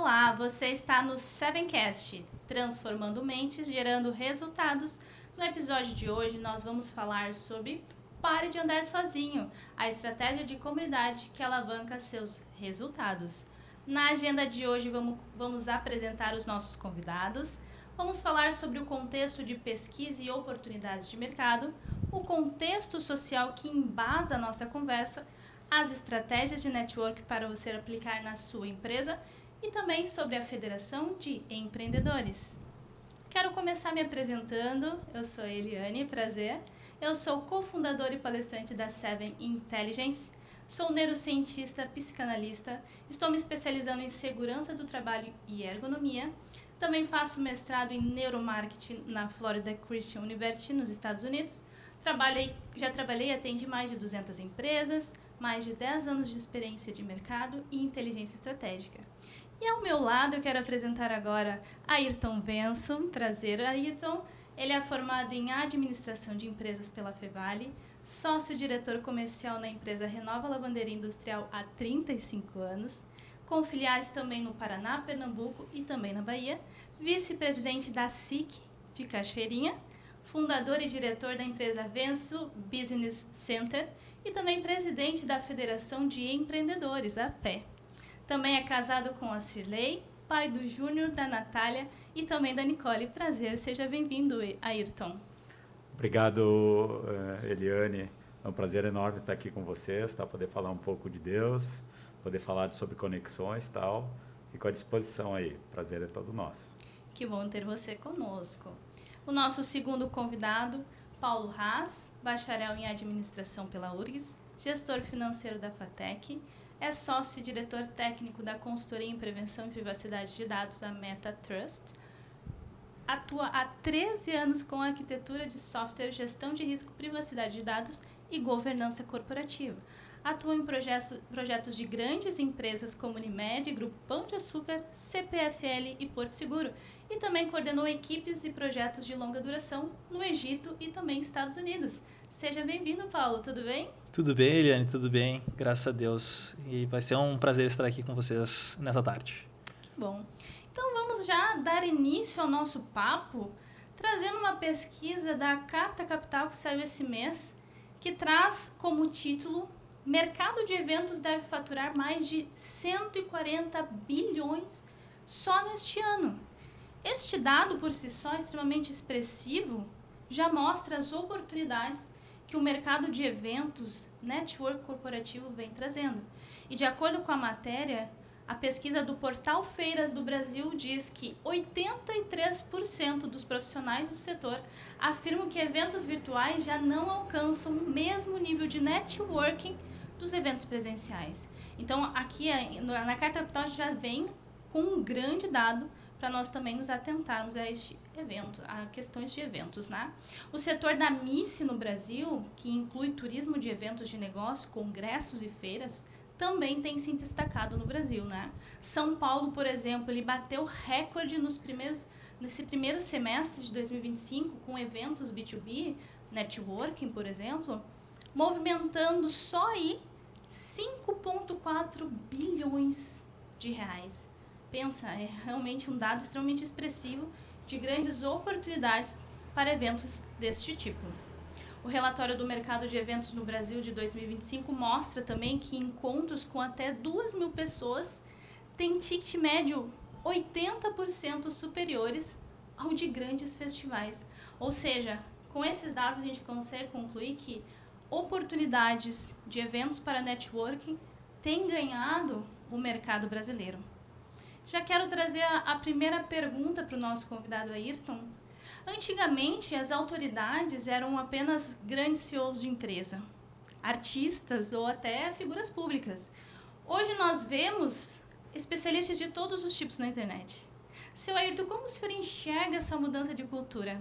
Olá, você está no Sevencast, transformando mentes, gerando resultados. No episódio de hoje nós vamos falar sobre Pare de Andar Sozinho, a estratégia de comunidade que alavanca seus resultados. Na agenda de hoje vamos apresentar os nossos convidados, vamos falar sobre o contexto de pesquisa e oportunidades de mercado, o contexto social que embasa a nossa conversa, as estratégias de network para você aplicar na sua empresa e também sobre a Federação de Empreendedores. Quero começar me apresentando, eu sou a Eliane, prazer. Eu sou cofundadora e palestrante da Seven Intelligence, sou neurocientista, psicanalista, estou me especializando em segurança do trabalho e ergonomia. Também faço mestrado em neuromarketing na Florida Christian University, nos Estados Unidos. Já trabalhei e atendi mais de 200 empresas, mais de 10 anos de experiência de mercado e inteligência estratégica. E ao meu lado eu quero apresentar agora Ayrton Benson. Prazer, Ayrton. Ele é formado em administração de empresas pela Fevale, sócio-diretor comercial na empresa Renova Lavanderia Industrial há 35 anos, com filiais também no Paraná, Pernambuco e também na Bahia, vice-presidente da SIC de Cachoeirinha, fundador e diretor da empresa Venso Business Center e também presidente da Federação de Empreendedores, a FE. Também é casado com a Cirlei, pai do Júnior, da Natália e também da Nicole. Prazer, seja bem-vindo, Ayrton. Obrigado, Eliane. É um prazer enorme estar aqui com vocês, tá? Poder falar um pouco de Deus, poder falar sobre conexões e tal. Fico à disposição aí. Prazer é todo nosso. Que bom ter você conosco. O nosso segundo convidado, Paulo Haas, bacharel em administração pela URGS, gestor financeiro da FATEC, é sócio e diretor técnico da consultoria em prevenção e privacidade de dados, a Meta Trust. Atua há 13 anos com arquitetura de software, gestão de risco, privacidade de dados e governança corporativa. Atua em projetos de grandes empresas como Unimed, Grupo Pão de Açúcar, CPFL e Porto Seguro. E também coordenou equipes e projetos de longa duração no Egito e também Estados Unidos. Seja bem-vindo, Paulo, tudo bem? Tudo bem, Eliane, tudo bem, graças a Deus. E vai ser um prazer estar aqui com vocês nessa tarde. Que bom. Então vamos já dar início ao nosso papo, trazendo uma pesquisa da Carta Capital que saiu esse mês, que traz como título: Mercado de eventos deve faturar mais de 140 bilhões só neste ano. Este dado por si só, extremamente expressivo, já mostra as oportunidades que o mercado de eventos, network corporativo, vem trazendo. E de acordo com a matéria, a pesquisa do Portal Feiras do Brasil diz que 83% dos profissionais do setor afirmam que eventos virtuais já não alcançam o mesmo nível de networking dos eventos presenciais. Então, aqui na Carta Capital já vem com um grande dado para nós também nos atentarmos a este evento, a questões de eventos, né? O setor da MICE no Brasil, que inclui turismo de eventos de negócio, congressos e feiras, também tem se destacado no Brasil, né? São Paulo, por exemplo, ele bateu recorde nesse primeiro semestre de 2025 com eventos B2B, networking, por exemplo, movimentando só aí 5,4 bilhões de reais. Pensa, é realmente um dado extremamente expressivo de grandes oportunidades para eventos deste tipo. O relatório do mercado de eventos no Brasil de 2025 mostra também que encontros com até 2.000 pessoas têm ticket médio 80% superiores ao de grandes festivais. Ou seja, com esses dados a gente consegue concluir que oportunidades de eventos para networking têm ganhado o mercado brasileiro. Já quero trazer a primeira pergunta para o nosso convidado Ayrton. Antigamente, as autoridades eram apenas grandes CEOs de empresa, artistas ou até figuras públicas. Hoje nós vemos especialistas de todos os tipos na internet. Seu Ayrton, como o senhor enxerga essa mudança de cultura?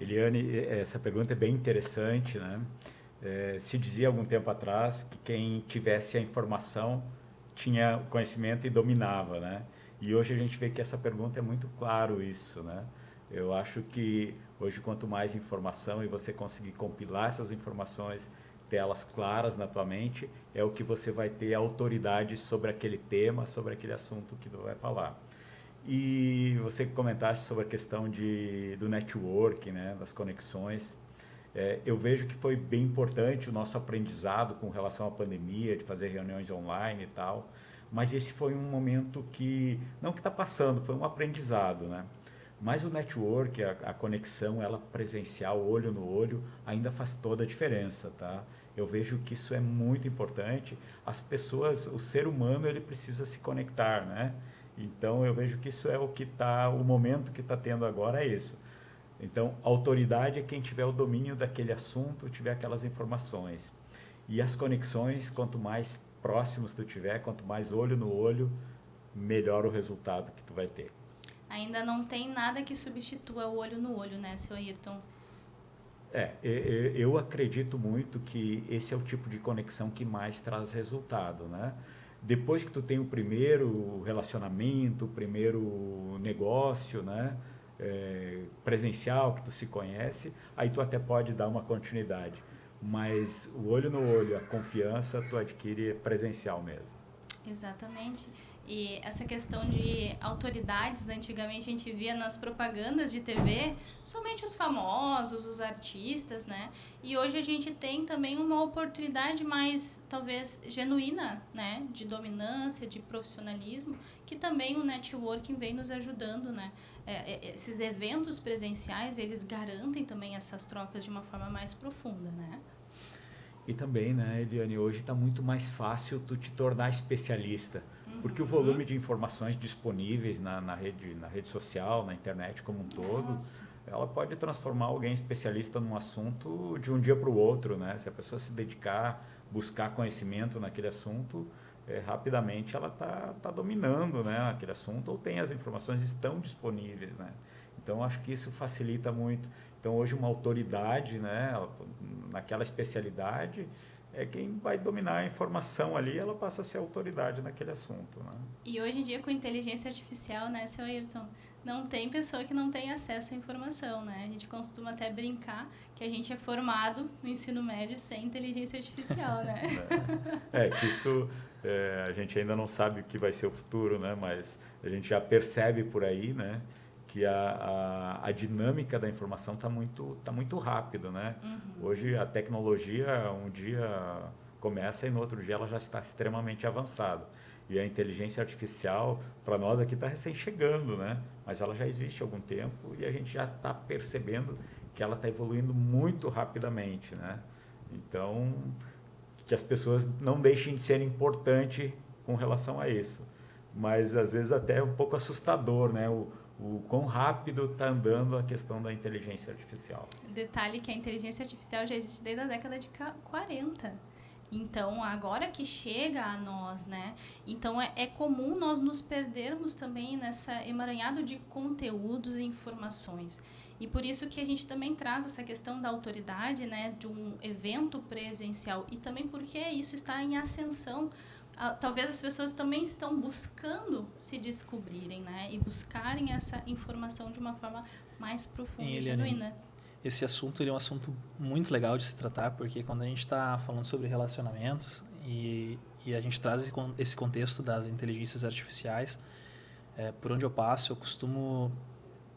Eliane, essa pergunta é bem interessante, né? Se dizia algum tempo atrás que quem tivesse a informação tinha o conhecimento e dominava, né? E hoje a gente vê que essa pergunta é muito claro isso, né? Eu acho que hoje quanto mais informação e você conseguir compilar essas informações, telas claras na tua mente, é o que você vai ter autoridade sobre aquele tema, sobre aquele assunto que tu vai falar. E você comentaste sobre a questão do network, né, das conexões. Eu vejo que foi bem importante o nosso aprendizado com relação à pandemia, de fazer reuniões online e tal, mas esse foi um momento que, não que está passando, foi um aprendizado, né? Mas o network, a conexão, ela presencial, olho no olho, ainda faz toda a diferença, tá? Eu vejo que isso é muito importante. As pessoas, o ser humano, ele precisa se conectar, né? Então, eu vejo que isso é o momento que está tendo agora é isso. Então, a autoridade é quem tiver o domínio daquele assunto, tiver aquelas informações. E as conexões, quanto mais próximos tu tiver, quanto mais olho no olho, melhor o resultado que tu vai ter. Ainda não tem nada que substitua o olho no olho, né, seu Ayrton? Eu acredito muito que esse é o tipo de conexão que mais traz resultado, né? Depois que tu tem o primeiro relacionamento, o primeiro negócio, né? Presencial, que tu se conhece, aí tu até pode dar uma continuidade. Mas o olho no olho, a confiança, tu adquire presencial mesmo. Exatamente. E essa questão de autoridades, antigamente a gente via nas propagandas de TV somente os famosos, os artistas, né? E hoje a gente tem também uma oportunidade mais, talvez, genuína, né? De dominância, de profissionalismo, que também o networking vem nos ajudando, né? Esses eventos presenciais, eles garantem também essas trocas de uma forma mais profunda, né? E também, né, Eliane, hoje está muito mais fácil tu te tornar especialista, porque o volume de informações disponíveis na rede social, na internet como um todo, ela pode transformar alguém especialista num assunto de um dia para o outro, né? Se a pessoa se dedicar, buscar conhecimento naquele assunto, rapidamente ela tá dominando, né, aquele assunto, ou tem as informações estão disponíveis, né? Então, acho que isso facilita muito. Então, hoje, uma autoridade, né, naquela especialidade, é quem vai dominar a informação ali, ela passa a ser autoridade naquele assunto, né? E hoje em dia, com inteligência artificial, né, seu Ayrton, não tem pessoa que não tenha acesso à informação, né? A gente costuma até brincar que a gente é formado no ensino médio sem inteligência artificial, né? Que isso, a gente ainda não sabe o que vai ser o futuro, né? Mas a gente já percebe por aí, né? Que a dinâmica da informação está muito rápido, né? Hoje a tecnologia um dia começa e no outro dia ela já está extremamente avançada. E a inteligência artificial, para nós aqui, está recém chegando, né? Mas ela já existe há algum tempo e a gente já está percebendo que ela está evoluindo muito rapidamente, né? Então, que as pessoas não deixem de ser importantes com relação a isso. Mas, às vezes, até é um pouco assustador, né? O quão rápido está andando a questão da inteligência artificial. Detalhe que a inteligência artificial já existe desde a década de 40. Então, agora que chega a nós, né? Então, é comum nós nos perdermos também nessa emaranhado de conteúdos e informações. E por isso que a gente também traz essa questão da autoridade, né? De um evento presencial. E também porque isso está em ascensão. Talvez as pessoas também estão buscando se descobrirem, né? E buscarem essa informação de uma forma mais profunda e genuína. Esse assunto ele é um assunto muito legal de se tratar, porque quando a gente está falando sobre relacionamentos e a gente traz esse contexto das inteligências artificiais, por onde eu passo, eu costumo...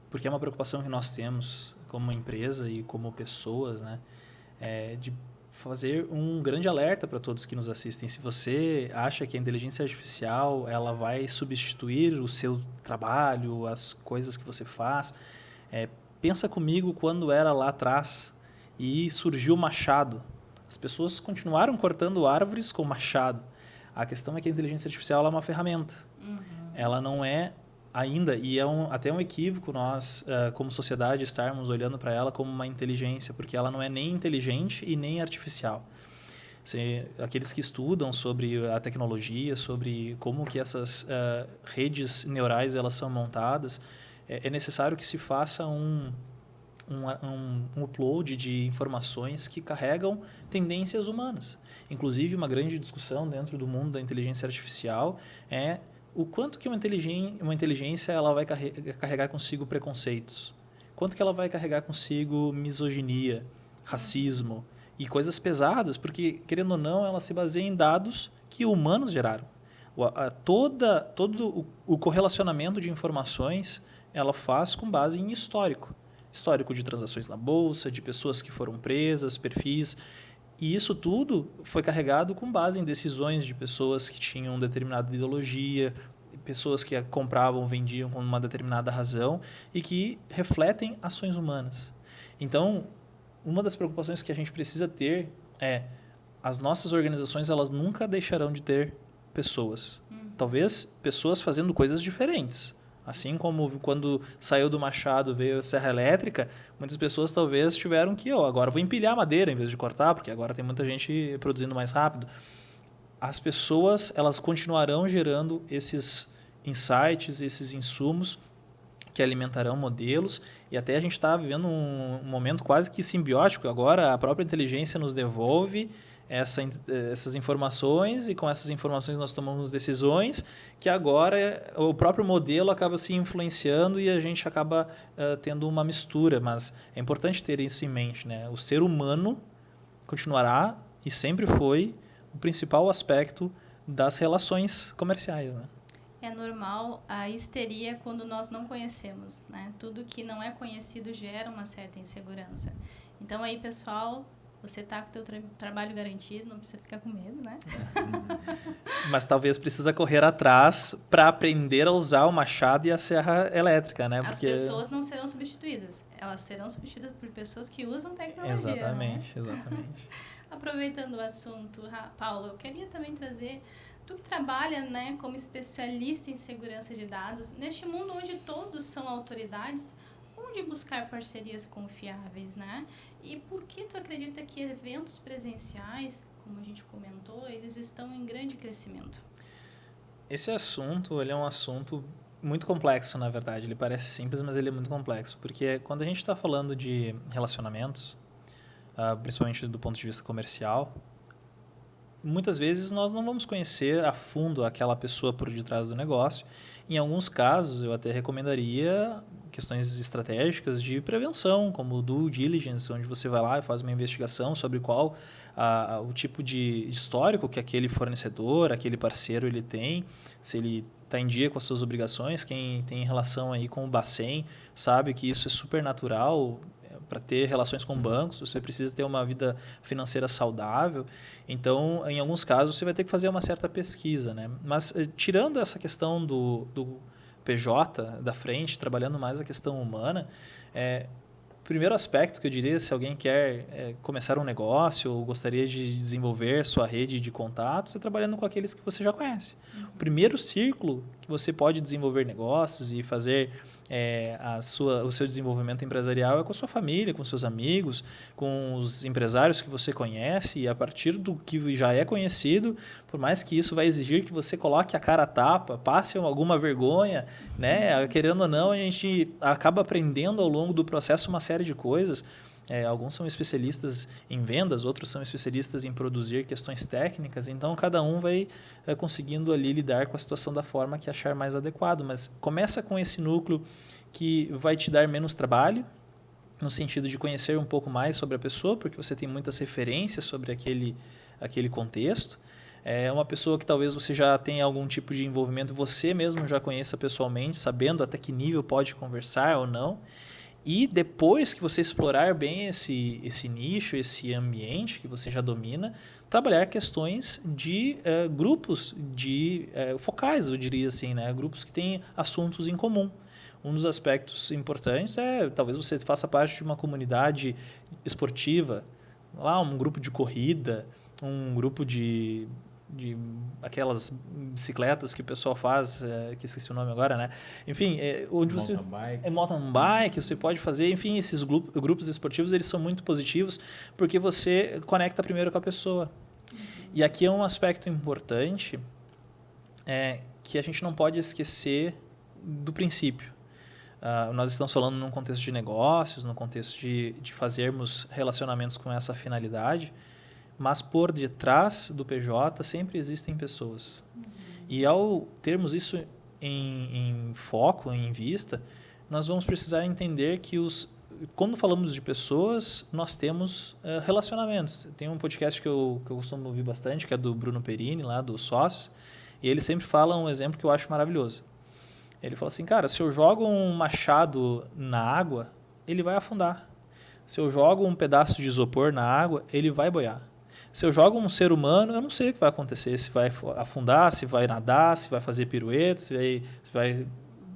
Porque é uma preocupação que nós temos como empresa e como pessoas, né? De fazer um grande alerta para todos que nos assistem. Se você acha que a inteligência artificial ela vai substituir o seu trabalho, as coisas que você faz, pensa comigo quando era lá atrás e surgiu o machado. As pessoas continuaram cortando árvores com machado. A questão é que a inteligência artificial é uma ferramenta. Ela não é ainda, e até um equívoco nós, como sociedade, estarmos olhando para ela como uma inteligência, porque ela não é nem inteligente e nem artificial. Aqueles que estudam sobre a tecnologia, sobre como que essas redes neurais elas são montadas, é necessário que se faça um upload de informações que carregam tendências humanas. Inclusive, uma grande discussão dentro do mundo da inteligência artificial é o quanto que uma inteligência ela vai carregar consigo preconceitos, quanto que ela vai carregar consigo misoginia, racismo. e coisas pesadas, porque, querendo ou não, ela se baseia em dados que humanos geraram. Todo o correlacionamento de informações ela faz com base em histórico. Histórico de transações na bolsa, de pessoas que foram presas, perfis. E isso tudo foi carregado com base em decisões de pessoas que tinham determinada ideologia, pessoas que compravam, vendiam com uma determinada razão e que refletem ações humanas. Então, uma das preocupações que a gente precisa ter é as nossas organizações elas nunca deixarão de ter pessoas. Talvez pessoas fazendo coisas diferentes. Assim como quando saiu do Machado veio a serra elétrica, muitas pessoas talvez tiveram que, agora vou empilhar madeira em vez de cortar, porque agora tem muita gente produzindo mais rápido. As pessoas elas continuarão gerando esses insights, esses insumos que alimentarão modelos, e até a gente está vivendo um momento quase que simbiótico. Agora a própria inteligência nos devolve essas informações, e com essas informações nós tomamos decisões que agora o próprio modelo acaba se influenciando e a gente acaba tendo uma mistura. Mas é importante ter isso em mente, né? O ser humano continuará e sempre foi o principal aspecto das relações comerciais, né? É normal a histeria quando nós não conhecemos, né? Tudo que não é conhecido gera uma certa insegurança. Então aí, pessoal, você está com o teu trabalho garantido, não precisa ficar com medo, né? Mas talvez precisa correr atrás para aprender a usar o machado e a serra elétrica, né? As pessoas não serão substituídas, elas serão substituídas por pessoas que usam tecnologia. Exatamente, né? exatamente. Aproveitando o assunto, Paulo, eu queria também trazer, tu que trabalha, né, como especialista em segurança de dados, neste mundo onde todos são autoridades, onde buscar parcerias confiáveis, né? E por que tu acredita que eventos presenciais, como a gente comentou, eles estão em grande crescimento? Esse assunto, ele é um assunto muito complexo, na verdade. Ele parece simples, mas ele é muito complexo. Porque quando a gente está falando de relacionamentos, principalmente do ponto de vista comercial, muitas vezes nós não vamos conhecer a fundo aquela pessoa por detrás do negócio. Em alguns casos, eu até recomendaria questões estratégicas de prevenção, como o due diligence, onde você vai lá e faz uma investigação sobre qual o tipo de histórico que aquele fornecedor, aquele parceiro ele tem, se ele está em dia com as suas obrigações. Quem tem relação aí com o Bacen sabe que isso é super natural. Para ter relações com bancos, você precisa ter uma vida financeira saudável. Então, em alguns casos, você vai ter que fazer uma certa pesquisa, né? Mas, tirando essa questão do PJ da frente, trabalhando mais a questão humana, o primeiro aspecto que eu diria, se alguém quer começar um negócio ou gostaria de desenvolver sua rede de contatos, é trabalhando com aqueles que você já conhece. O primeiro círculo que você pode desenvolver negócios e fazer o seu desenvolvimento empresarial é com a sua família, com seus amigos, com os empresários que você conhece, e a partir do que já é conhecido, por mais que isso vai exigir que você coloque a cara a tapa, passe alguma vergonha, né? Querendo ou não, a gente acaba aprendendo ao longo do processo uma série de coisas. Alguns são especialistas em vendas, outros são especialistas em produzir questões técnicas, então cada um vai conseguindo ali lidar com a situação da forma que achar mais adequado, mas começa com esse núcleo que vai te dar menos trabalho, no sentido de conhecer um pouco mais sobre a pessoa, porque você tem muitas referências sobre aquele contexto. É uma pessoa que talvez você já tenha algum tipo de envolvimento, você mesmo já conheça pessoalmente, sabendo até que nível pode conversar ou não. E depois que você explorar bem esse nicho, esse ambiente que você já domina, trabalhar questões de grupos focais, eu diria assim, né? Grupos que têm assuntos em comum. Um dos aspectos importantes talvez você faça parte de uma comunidade esportiva, lá um grupo de corrida, um grupo de aquelas bicicletas que o pessoal faz, que esqueci o nome agora, né? Enfim, onde você mountain bike, você pode fazer, enfim, esses grupos esportivos, eles são muito positivos porque você conecta primeiro com a pessoa. E aqui é um aspecto importante que a gente não pode esquecer do princípio. Nós estamos falando num contexto de negócios, num contexto de fazermos relacionamentos com essa finalidade, mas por detrás do PJ sempre existem pessoas. E ao termos isso em foco, em vista, nós vamos precisar entender que quando falamos de pessoas, nós temos relacionamentos. Tem um podcast que eu costumo ouvir bastante, que é do Bruno Perini, lá do Sócios, e ele sempre fala um exemplo que eu acho maravilhoso. Ele fala assim, cara, se eu jogo um machado na água, ele vai afundar. Se eu jogo um pedaço de isopor na água, ele vai boiar. Se eu jogo um ser humano, eu não sei o que vai acontecer, se vai afundar, se vai nadar, se vai fazer pirueta, se vai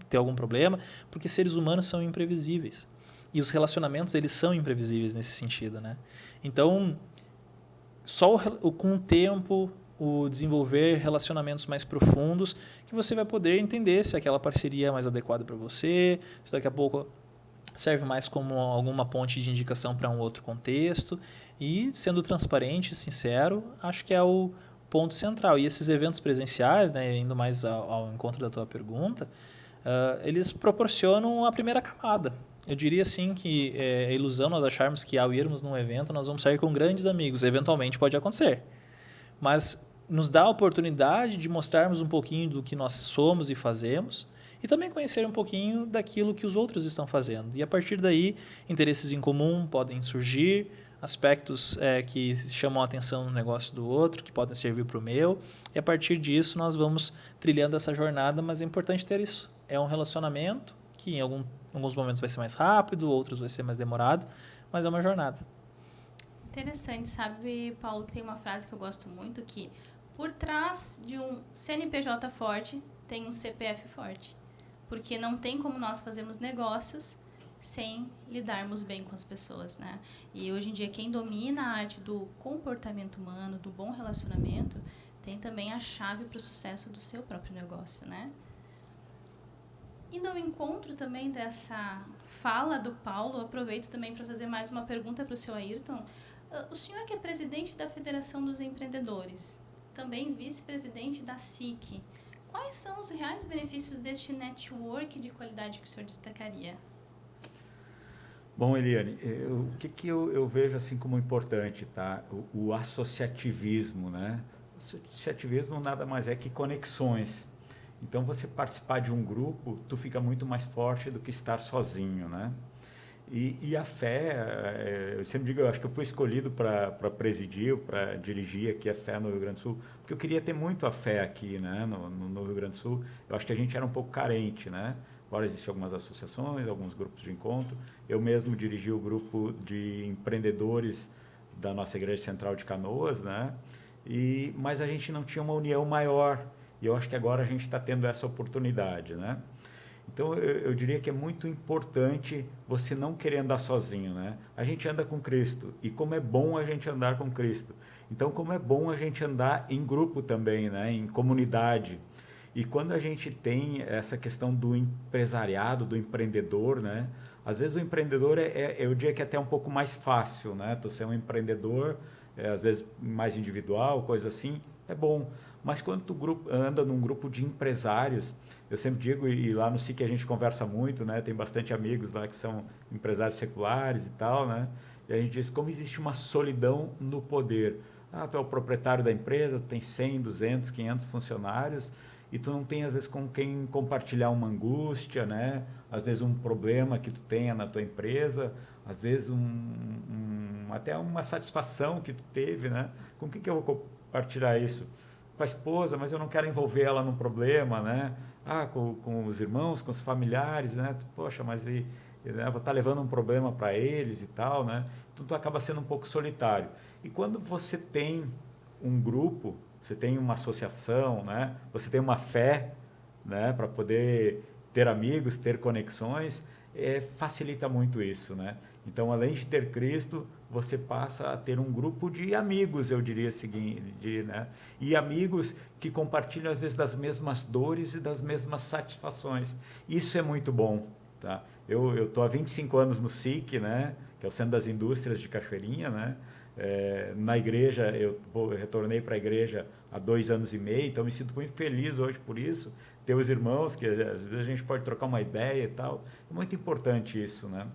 ter algum problema, porque seres humanos são imprevisíveis. E os relacionamentos, eles são imprevisíveis nesse sentido, né? Então, só com o tempo, o desenvolver relacionamentos mais profundos, que você vai poder entender se aquela parceria é mais adequada para você, se daqui a pouco serve mais como alguma ponte de indicação para um outro contexto. E, sendo transparente e sincero, acho que é o ponto central. E esses eventos presenciais, né, indo mais ao encontro da tua pergunta, eles proporcionam a primeira camada. Eu diria assim que é ilusão nós acharmos que ao irmos num evento nós vamos sair com grandes amigos. Eventualmente pode acontecer. Mas nos dá a oportunidade de mostrarmos um pouquinho do que nós somos e fazemos e também conhecer um pouquinho daquilo que os outros estão fazendo. E a partir daí, interesses em comum podem surgir, aspectos que chamam a atenção no negócio do outro, que podem servir para o meu. E a partir disso nós vamos trilhando essa jornada, mas é importante ter isso. É um relacionamento que em alguns momentos vai ser mais rápido, outros vai ser mais demorado, mas é uma jornada. Interessante, sabe, Paulo, que tem uma frase que eu gosto muito, que por trás de um CNPJ forte tem um CPF forte. Porque não tem como nós fazermos negócios sem lidarmos bem com as pessoas, né? E hoje em dia quem domina a arte do comportamento humano, do bom relacionamento, tem também a chave para o sucesso do seu próprio negócio, né? E no encontro também dessa fala do Paulo, aproveito também para fazer mais uma pergunta para o seu Ayrton. O senhor que é presidente da Federação dos Empreendedores, também vice-presidente da SIC, quais são os reais benefícios deste network de qualidade que o senhor destacaria? Bom, Eliane, o que eu vejo assim como importante, tá? O associativismo, né? O associativismo nada mais é que conexões. Então, você participar de um grupo, tu fica muito mais forte do que estar sozinho, né? E a fé, eu sempre digo, eu acho que eu fui escolhido para presidir, para dirigir aqui a fé no Rio Grande do Sul, porque eu queria ter muito a fé aqui, né, no Rio Grande do Sul. Eu acho que a gente era um pouco carente, né? Agora existem algumas associações, alguns grupos de encontro. Eu mesmo dirigi o grupo de empreendedores da nossa Igreja Central de Canoas, né? Mas a gente não tinha uma união maior. E eu acho que agora a gente está tendo essa oportunidade, né? Então, eu diria que é muito importante você não querer andar sozinho, né? A gente anda com Cristo. E como é bom a gente andar com Cristo. Então, como é bom a gente andar em grupo também, né? Em comunidade. E quando a gente tem essa questão do empresariado, do empreendedor, né? Às vezes o empreendedor eu diria que é até um pouco mais fácil, né? Tu ser um empreendedor, às vezes mais individual, coisa assim, é bom. Mas quando tu anda num grupo de empresários, eu sempre digo, e lá no SIC a gente conversa muito, né? Tem bastante amigos lá que são empresários seculares e tal, né? E a gente diz como existe uma solidão no poder. Tu é o proprietário da empresa, tu tem 100, 200, 500 funcionários e tu não tem, às vezes, com quem compartilhar uma angústia, né? Às vezes um problema que tu tenha na tua empresa, às vezes até uma satisfação que tu teve, né? Com quem que eu vou compartilhar isso? Com a esposa, mas eu não quero envolver ela num problema, né? Com os irmãos, com os familiares, né? Poxa, mas né? Vou estar levando um problema para eles e tal, né? Então, tu acaba sendo um pouco solitário. E quando você tem um grupo, você tem uma associação, né? Você tem uma fé, né? Para poder ter amigos, ter conexões, facilita muito isso, né? Então, além de ter Cristo, você passa a ter um grupo de amigos, eu diria o seguinte, né? E amigos que compartilham, às vezes, das mesmas dores e das mesmas satisfações. Isso é muito bom, tá? Eu estou há 25 anos no SIC, né? Que é o Centro das Indústrias de Cachoeirinha, né? Na igreja, eu retornei para a igreja há 2 anos e meio, então me sinto muito feliz hoje por isso. Ter os irmãos, que às vezes a gente pode trocar uma ideia e tal. É muito importante isso, né?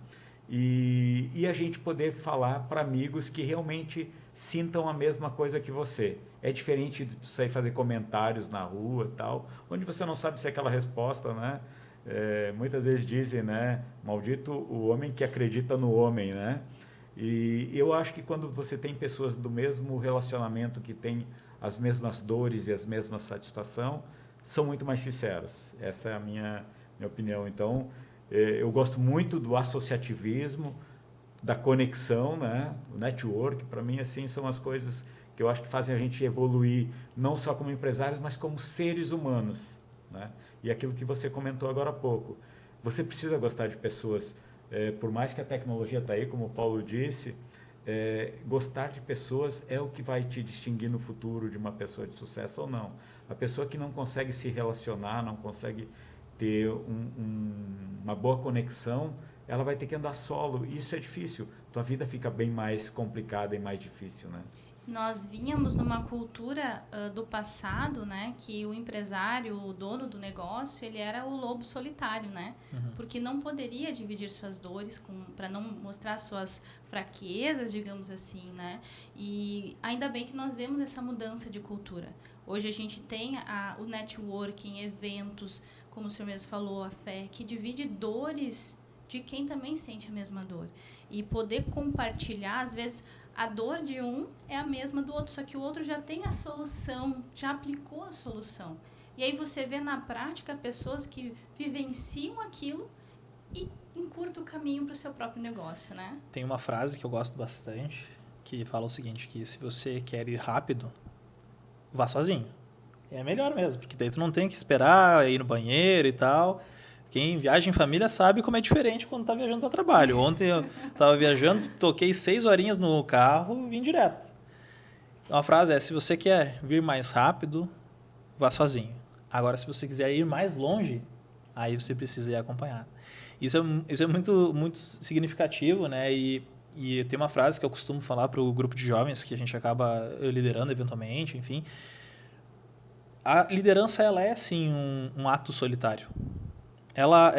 E a gente poder falar para amigos que realmente sintam a mesma coisa que você. É diferente de sair fazer comentários na rua e tal, onde você não sabe se é aquela resposta, né? muitas vezes dizem, né, maldito o homem que acredita no homem, né? E eu acho que quando você tem pessoas do mesmo relacionamento, que têm as mesmas dores e as mesmas satisfações, são muito mais sinceras. Essa é a minha opinião. Então, eu gosto muito do associativismo, da conexão, né? O network, para mim, assim, são as coisas que eu acho que fazem a gente evoluir, não só como empresários, mas como seres humanos, né? E aquilo que você comentou agora há pouco. Você precisa gostar de pessoas, por mais que a tecnologia está aí, como o Paulo disse, gostar de pessoas é o que vai te distinguir no futuro de uma pessoa de sucesso ou não. A pessoa que não consegue se relacionar, não consegue ter uma boa conexão, ela vai ter que andar solo, e isso é difícil. Tua vida fica bem mais complicada e mais difícil, né? Nós vínhamos numa cultura do passado, né, que o empresário, o dono do negócio, ele era o lobo solitário, né? Porque não poderia dividir suas dores para não mostrar suas fraquezas, digamos assim, né? E ainda bem que nós vemos essa mudança de cultura. Hoje a gente tem o networking, eventos, como o senhor mesmo falou, a fé, que divide dores de quem também sente a mesma dor. E poder compartilhar, às vezes, a dor de um é a mesma do outro, só que o outro já tem a solução, já aplicou a solução. E aí você vê na prática pessoas que vivenciam aquilo e encurtam o caminho para o seu próprio negócio, né? Tem uma frase que eu gosto bastante, que fala o seguinte, que se você quer ir rápido, vá sozinho. É melhor mesmo, porque daí tu não tem que esperar ir no banheiro e tal. Quem viaja em família sabe como é diferente quando está viajando para trabalho. Ontem eu estava viajando, toquei 6 horinhas no carro e vim direto. Uma frase é, se você quer vir mais rápido, vá sozinho. Agora, se você quiser ir mais longe, aí você precisa ir acompanhado. Isso é muito, muito significativo, né? E tem uma frase que eu costumo falar para o grupo de jovens que a gente acaba liderando eventualmente, enfim. A liderança, ela é, sim, um ato solitário. Ela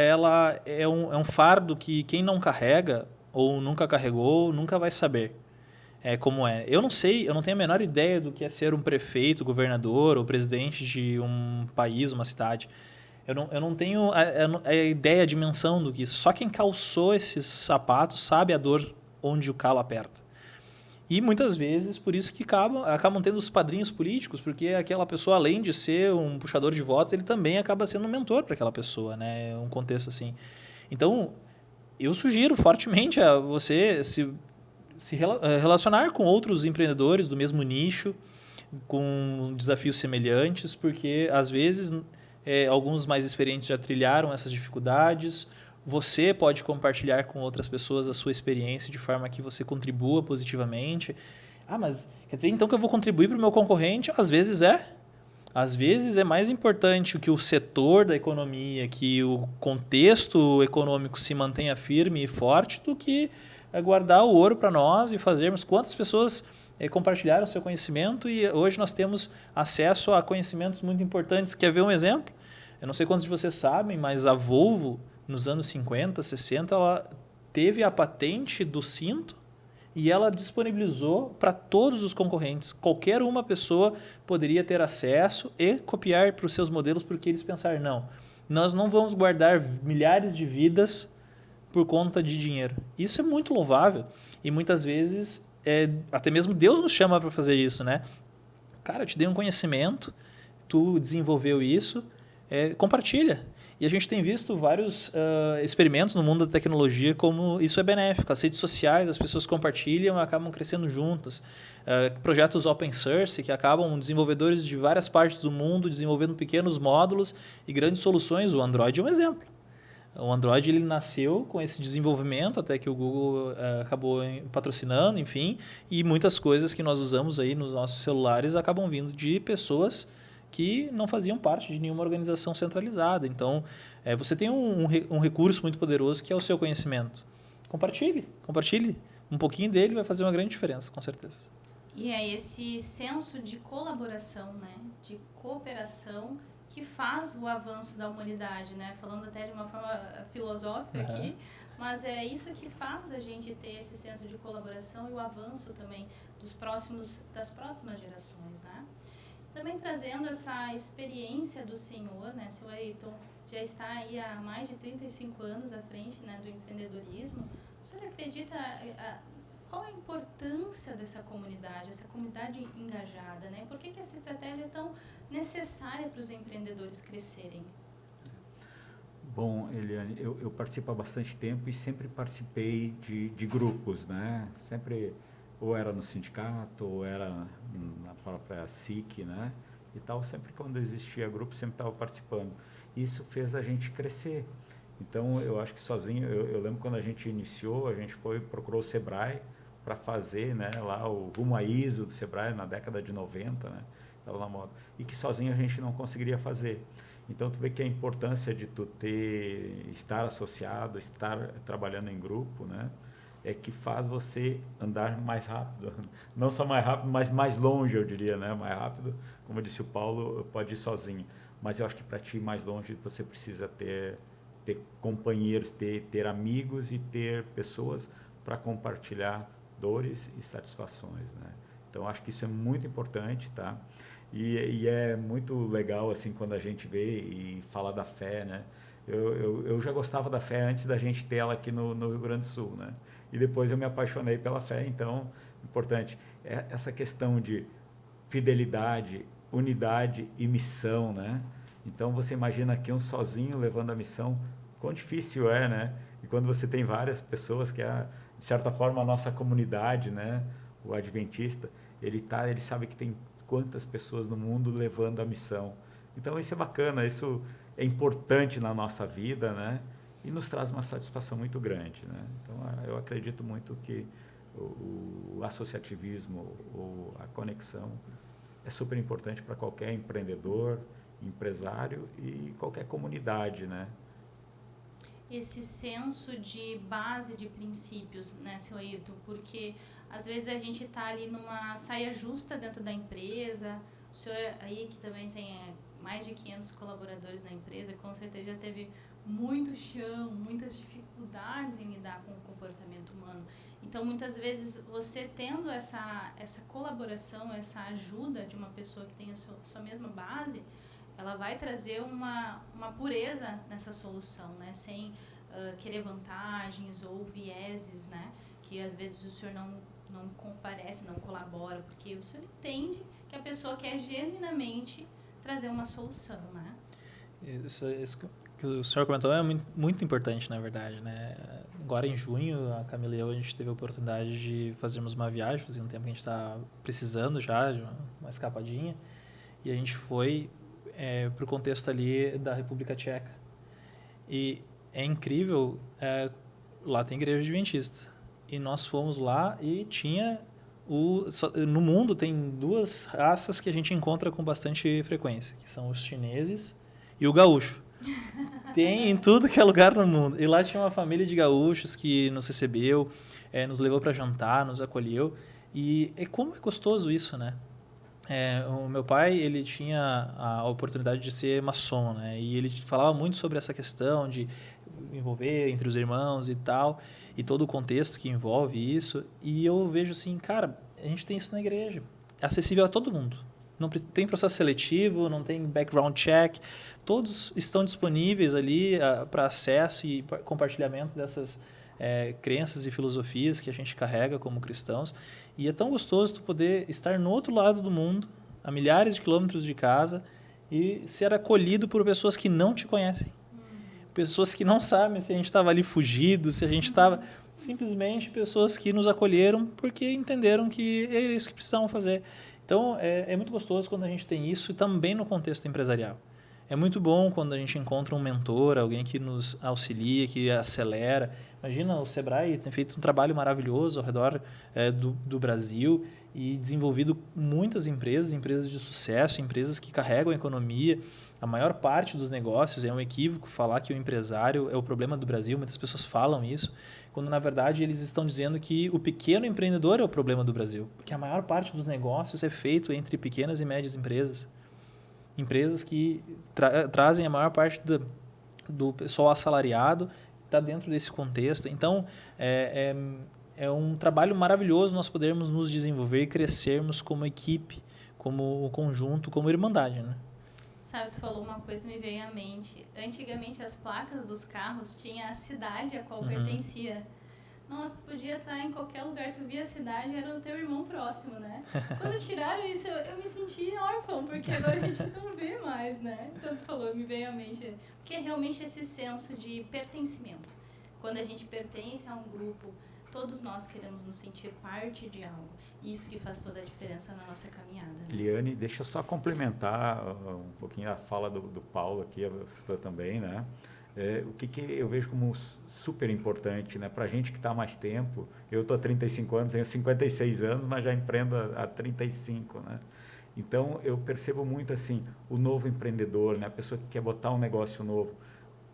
é um fardo que quem não carrega ou nunca carregou nunca vai saber como é. Eu não sei, eu não tenho a menor ideia do que é ser um prefeito, governador ou presidente de um país, uma cidade. Eu não tenho a ideia, a dimensão do que isso. Só quem calçou esses sapatos sabe a dor onde o calo aperta. E muitas vezes, por isso que acabam tendo os padrinhos políticos, porque aquela pessoa, além de ser um puxador de votos, ele também acaba sendo um mentor para aquela pessoa, né? Um contexto assim. Então, eu sugiro fortemente a você se relacionar com outros empreendedores do mesmo nicho, com desafios semelhantes, porque, às vezes, alguns mais experientes já trilharam essas dificuldades. Você pode compartilhar com outras pessoas a sua experiência de forma que você contribua positivamente. Ah, mas quer dizer então que eu vou contribuir para o meu concorrente? Às vezes é. Às vezes é mais importante que o setor da economia, que o contexto econômico se mantenha firme e forte do que guardar o ouro para nós e fazermos. Quantas pessoas compartilharam o seu conhecimento e hoje nós temos acesso a conhecimentos muito importantes. Quer ver um exemplo? Eu não sei quantos de vocês sabem, mas a Volvo, nos anos 50, 60, ela teve a patente do cinto e ela disponibilizou para todos os concorrentes. Qualquer uma pessoa poderia ter acesso e copiar para os seus modelos, porque eles pensaram, não, nós não vamos guardar milhares de vidas por conta de dinheiro. Isso é muito louvável e muitas vezes até mesmo Deus nos chama para fazer isso, né? Cara, eu te dei um conhecimento, tu desenvolveu isso, compartilha. E a gente tem visto vários experimentos no mundo da tecnologia como isso é benéfico. As redes sociais, as pessoas compartilham e acabam crescendo juntas. Projetos open source que acabam desenvolvedores de várias partes do mundo desenvolvendo pequenos módulos e grandes soluções. O Android é um exemplo. O Android ele nasceu com esse desenvolvimento, até que o Google acabou patrocinando, enfim. E muitas coisas que nós usamos aí nos nossos celulares acabam vindo de pessoas que não faziam parte de nenhuma organização centralizada. Então, você tem um recurso muito poderoso que é o seu conhecimento. Compartilhe. Um pouquinho dele vai fazer uma grande diferença, com certeza. E é esse senso de colaboração, né? De cooperação que faz o avanço da humanidade, né? Falando até de uma forma filosófica aqui, mas é isso que faz a gente ter esse senso de colaboração e o avanço também das próximas gerações, né? Também trazendo essa experiência do senhor, né, seu Ayrton, já está aí há mais de 35 anos à frente, né, do empreendedorismo. O senhor acredita, qual a importância dessa comunidade, essa comunidade engajada, né? Por que essa estratégia é tão necessária para os empreendedores crescerem? Bom, Eliane, eu participo há bastante tempo e sempre participei de grupos, né? Sempre, ou era no sindicato, ou era na própria SIC, né? E tal, sempre quando existia grupo, sempre estava participando. Isso fez a gente crescer. Então, eu acho que sozinho, eu lembro quando a gente iniciou, a gente procurou o Sebrae para fazer, né, lá o rumo à ISO do Sebrae na década de 90, né? Estava na moda. E que sozinho a gente não conseguiria fazer. Então, tu vê que a importância de tu estar associado, estar trabalhando em grupo, né, é que faz você andar mais rápido. Não só mais rápido, mas mais longe, eu diria, né? Mais rápido, como disse o Paulo, pode ir sozinho. Mas eu acho que para ti ir mais longe, você precisa ter companheiros, ter amigos e ter pessoas para compartilhar dores e satisfações, né? Então, acho que isso é muito importante, tá? E é muito legal, assim, quando a gente vê e fala da fé, né? Eu já gostava da fé antes da gente ter ela aqui no Rio Grande do Sul, né? E depois eu me apaixonei pela fé, então, importante. Essa questão de fidelidade, unidade e missão, né? Então, você imagina aqui um sozinho levando a missão, quão difícil é, né? E quando você tem várias pessoas, que é, de certa forma, a nossa comunidade, né? O adventista, ele sabe que tem quantas pessoas no mundo levando a missão. Então, isso é bacana, isso é importante na nossa vida, né? E nos traz uma satisfação muito grande, né? Então, eu acredito muito que o associativismo, a conexão, é super importante para qualquer empreendedor, empresário e qualquer comunidade, né? Esse senso de base de princípios, né, seu Ayrton? Porque às vezes a gente está ali numa saia justa dentro da empresa. O senhor aí, que também tem mais de 500 colaboradores na empresa, com certeza já teve muito chão, muitas dificuldades em lidar com o comportamento humano. Então, muitas vezes, você tendo essa colaboração, essa ajuda de uma pessoa que tem a sua mesma base, ela vai trazer uma pureza nessa solução, né? Sem querer vantagens ou vieses, né? Que às vezes o senhor não comparece, não colabora, porque o senhor entende que a pessoa quer genuinamente trazer uma solução, né? Isso que o senhor comentou é muito, muito importante, na verdade, né? Agora em junho, a Camila e eu, a gente teve a oportunidade de fazermos uma viagem, fazia um tempo que a gente estava precisando já de uma escapadinha, e a gente foi para o contexto ali da República Tcheca. E é incrível, lá tem igreja adventista, e nós fomos lá e tinha no mundo tem duas raças que a gente encontra com bastante frequência, que são os chineses e o gaúcho. Tem em tudo que é lugar no mundo. E lá tinha uma família de gaúchos que nos recebeu, nos levou para jantar, nos acolheu. E como é gostoso isso, né? O meu pai, ele tinha a oportunidade de ser maçom, né? E ele falava muito sobre essa questão de envolver entre os irmãos e tal, e todo o contexto que envolve isso. E eu vejo assim, cara, a gente tem isso na igreja. É acessível a todo mundo. Não tem processo seletivo, não tem background check. Todos estão disponíveis ali para acesso e compartilhamento dessas crenças e filosofias que a gente carrega como cristãos. E é tão gostoso tu poder estar no outro lado do mundo, a milhares de quilômetros de casa, e ser acolhido por pessoas que não te conhecem. Pessoas que não sabem se a gente estava ali fugido, se a gente estava... Simplesmente pessoas que nos acolheram porque entenderam que era isso que precisavam fazer. Então, é muito gostoso quando a gente tem isso e também no contexto empresarial. É muito bom quando a gente encontra um mentor, alguém que nos auxilia, que acelera. Imagina, o Sebrae tem feito um trabalho maravilhoso ao redor do Brasil e desenvolvido muitas empresas de sucesso, empresas que carregam a economia. A maior parte dos negócios, é um equívoco falar que o empresário é o problema do Brasil, muitas pessoas falam isso, quando na verdade eles estão dizendo que o pequeno empreendedor é o problema do Brasil, porque a maior parte dos negócios é feito entre pequenas e médias empresas. Empresas que trazem a maior parte do pessoal assalariado, está dentro desse contexto. Então, é um trabalho maravilhoso nós podermos nos desenvolver e crescermos como equipe, como conjunto, como irmandade, né? Sabe, tu falou uma coisa e me veio à mente. Antigamente as placas dos carros tinha a cidade a qual pertencia. Nossa, tu podia estar em qualquer lugar, tu via a cidade, era o teu irmão próximo, né? Quando tiraram isso, eu me senti órfão, porque agora a gente não vê mais, né? Então tu falou, me veio à mente. Porque é realmente esse senso de pertencimento. Quando a gente pertence a um grupo, todos nós queremos nos sentir parte de algo. Isso que faz toda a diferença na nossa caminhada. Né? Eliane, deixa eu só complementar um pouquinho a fala do Paulo aqui, você também, né? O que eu vejo como super importante, né? Para a gente que está há mais tempo, eu estou há 35 anos, tenho 56 anos, mas já empreendo há 35, né? Então, eu percebo muito assim, o novo empreendedor, né? A pessoa que quer botar um negócio novo,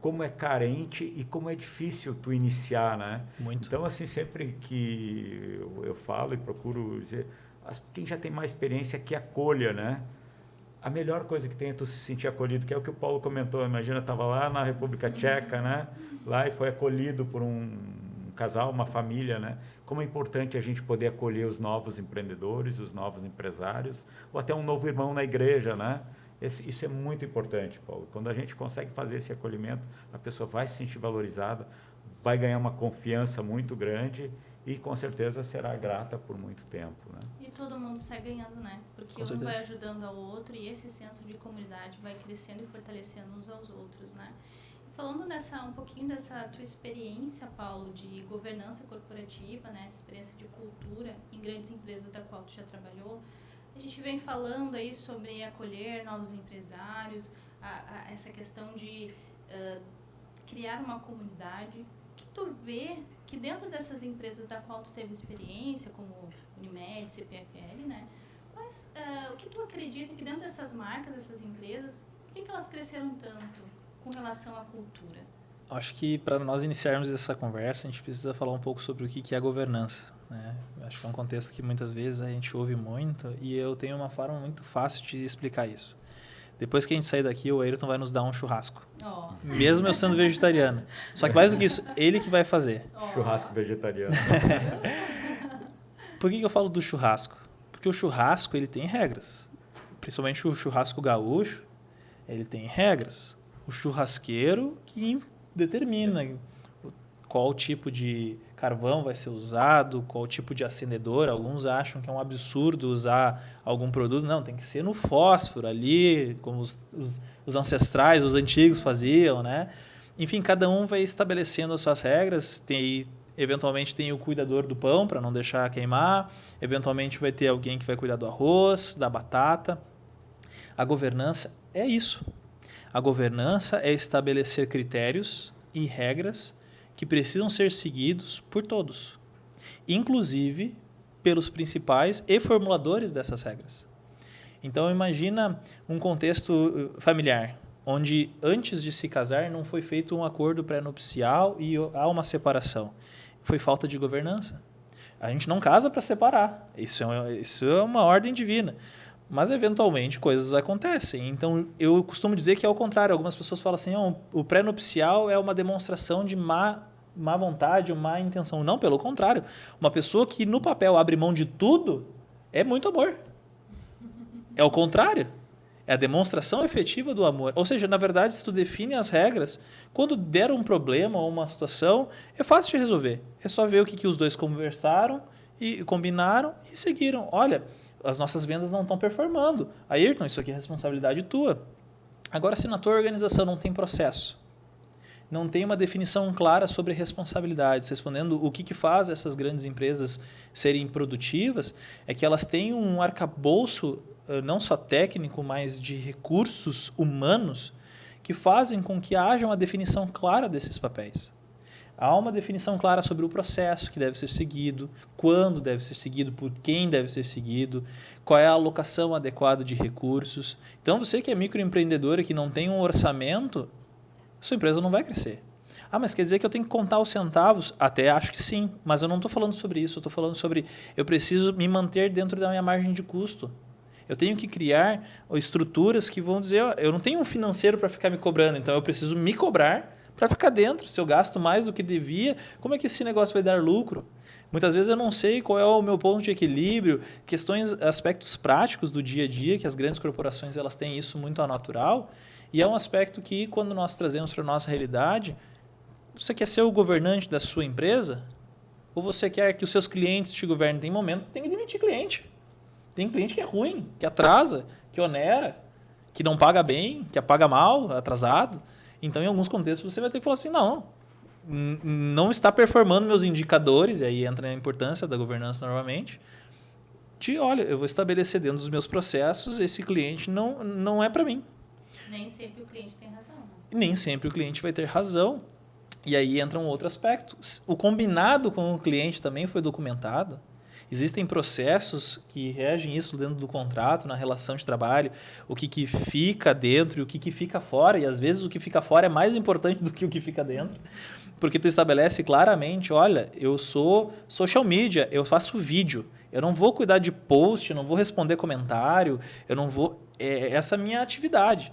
como é carente e como é difícil tu iniciar, né? Muito. Então, assim, sempre que eu falo e procuro dizer, quem já tem mais experiência que acolha, né? A melhor coisa que tem é tu se sentir acolhido, que é o que o Paulo comentou. Imagina, estava lá na República Tcheca, né? Lá e foi acolhido por um casal, uma família, né? Como é importante a gente poder acolher os novos empreendedores, os novos empresários, ou até um novo irmão na igreja, né? Isso é muito importante, Paulo. Quando a gente consegue fazer esse acolhimento, a pessoa vai se sentir valorizada, vai ganhar uma confiança muito grande e com certeza será grata por muito tempo, né? E todo mundo sai ganhando, né? Porque um vai ajudando ao outro e esse senso de comunidade vai crescendo e fortalecendo uns aos outros, né? E falando um pouquinho dessa tua experiência, Paulo, de governança corporativa, né? Essa experiência de cultura em grandes empresas da qual tu já trabalhou, a gente vem falando aí sobre acolher novos empresários, essa questão de criar uma comunidade. O que tu vê que dentro dessas empresas da qual tu teve experiência, como Unimed, CPFL, né? O que tu acredita que dentro dessas marcas, dessas empresas, por que elas cresceram tanto com relação à cultura? Acho que para nós iniciarmos essa conversa, a gente precisa falar um pouco sobre o que é a governança, né? Acho que é um contexto que muitas vezes a gente ouve muito e eu tenho uma forma muito fácil de explicar isso. Depois que a gente sair daqui, o Ayrton vai nos dar um churrasco. Oh. Mesmo eu sendo vegetariano. Só que mais do que isso, ele que vai fazer. Oh. Churrasco vegetariano. Por que eu falo do churrasco? Porque o churrasco ele tem regras. Principalmente o churrasco gaúcho, ele tem regras. O churrasqueiro que determina qual tipo de carvão vai ser usado, qual tipo de acendedor. Alguns acham que é um absurdo usar algum produto. Não, tem que ser no fósforo ali, como os ancestrais, os antigos faziam, né? Enfim, cada um vai estabelecendo as suas regras. Eventualmente tem o cuidador do pão para não deixar queimar. Eventualmente vai ter alguém que vai cuidar do arroz, da batata. A governança é isso. A governança é estabelecer critérios e regras que precisam ser seguidos por todos, inclusive pelos principais e formuladores dessas regras. Então, imagina um contexto familiar, onde antes de se casar não foi feito um acordo pré-nupcial e há uma separação. Foi falta de governança. A gente não casa para separar. Isso é uma ordem divina. Mas, eventualmente, coisas acontecem. Então, eu costumo dizer que é ao contrário. Algumas pessoas falam assim, o pré-nupcial é uma demonstração de má vontade, má intenção. Não, pelo contrário. Uma pessoa que, no papel, abre mão de tudo, é muito amor. É o contrário. É a demonstração efetiva do amor. Ou seja, na verdade, se tu define as regras, quando der um problema ou uma situação, é fácil de resolver. É só ver o que os dois conversaram e combinaram e seguiram. Olha, as nossas vendas não estão performando. Ayrton, isso aqui é responsabilidade tua. Agora, se na tua organização não tem processo, não tem uma definição clara sobre responsabilidades, respondendo o que faz essas grandes empresas serem produtivas, é que elas têm um arcabouço não só técnico, mas de recursos humanos que fazem com que haja uma definição clara desses papéis. Há uma definição clara sobre o processo que deve ser seguido, quando deve ser seguido, por quem deve ser seguido, qual é a alocação adequada de recursos. Então, você que é microempreendedor e que não tem um orçamento, sua empresa não vai crescer. Ah, mas quer dizer que eu tenho que contar os centavos? Até acho que sim, mas eu não estou falando sobre isso. Eu estou falando sobre eu preciso me manter dentro da minha margem de custo. Eu tenho que criar estruturas que vão dizer, eu não tenho um financeiro para ficar me cobrando, então eu preciso me cobrar para ficar dentro. Se eu gasto mais do que devia, como é que esse negócio vai dar lucro? Muitas vezes eu não sei qual é o meu ponto de equilíbrio, aspectos práticos do dia a dia, que as grandes corporações elas têm isso muito ao natural, e é um aspecto que, quando nós trazemos para a nossa realidade, você quer ser o governante da sua empresa? Ou você quer que os seus clientes te governem? Tem momento que tem que demitir cliente. Tem cliente que é ruim, que atrasa, que onera, que não paga bem, que paga mal, atrasado. Então, em alguns contextos, você vai ter que falar assim, não está performando meus indicadores, e aí entra a importância da governança novamente, olha, eu vou estabelecer dentro dos meus processos, esse cliente não é para mim. Nem sempre o cliente tem razão. Né? Nem sempre o cliente vai ter razão. E aí entra um outro aspecto. O combinado com o cliente também foi documentado. Existem processos que regem isso dentro do contrato, na relação de trabalho, o que fica dentro e o que fica fora. E às vezes o que fica fora é mais importante do que o que fica dentro. Porque tu estabelece claramente, olha, eu sou social media, eu faço vídeo. Eu não vou cuidar de post, eu não vou responder comentário, eu não vou... essa é a minha atividade.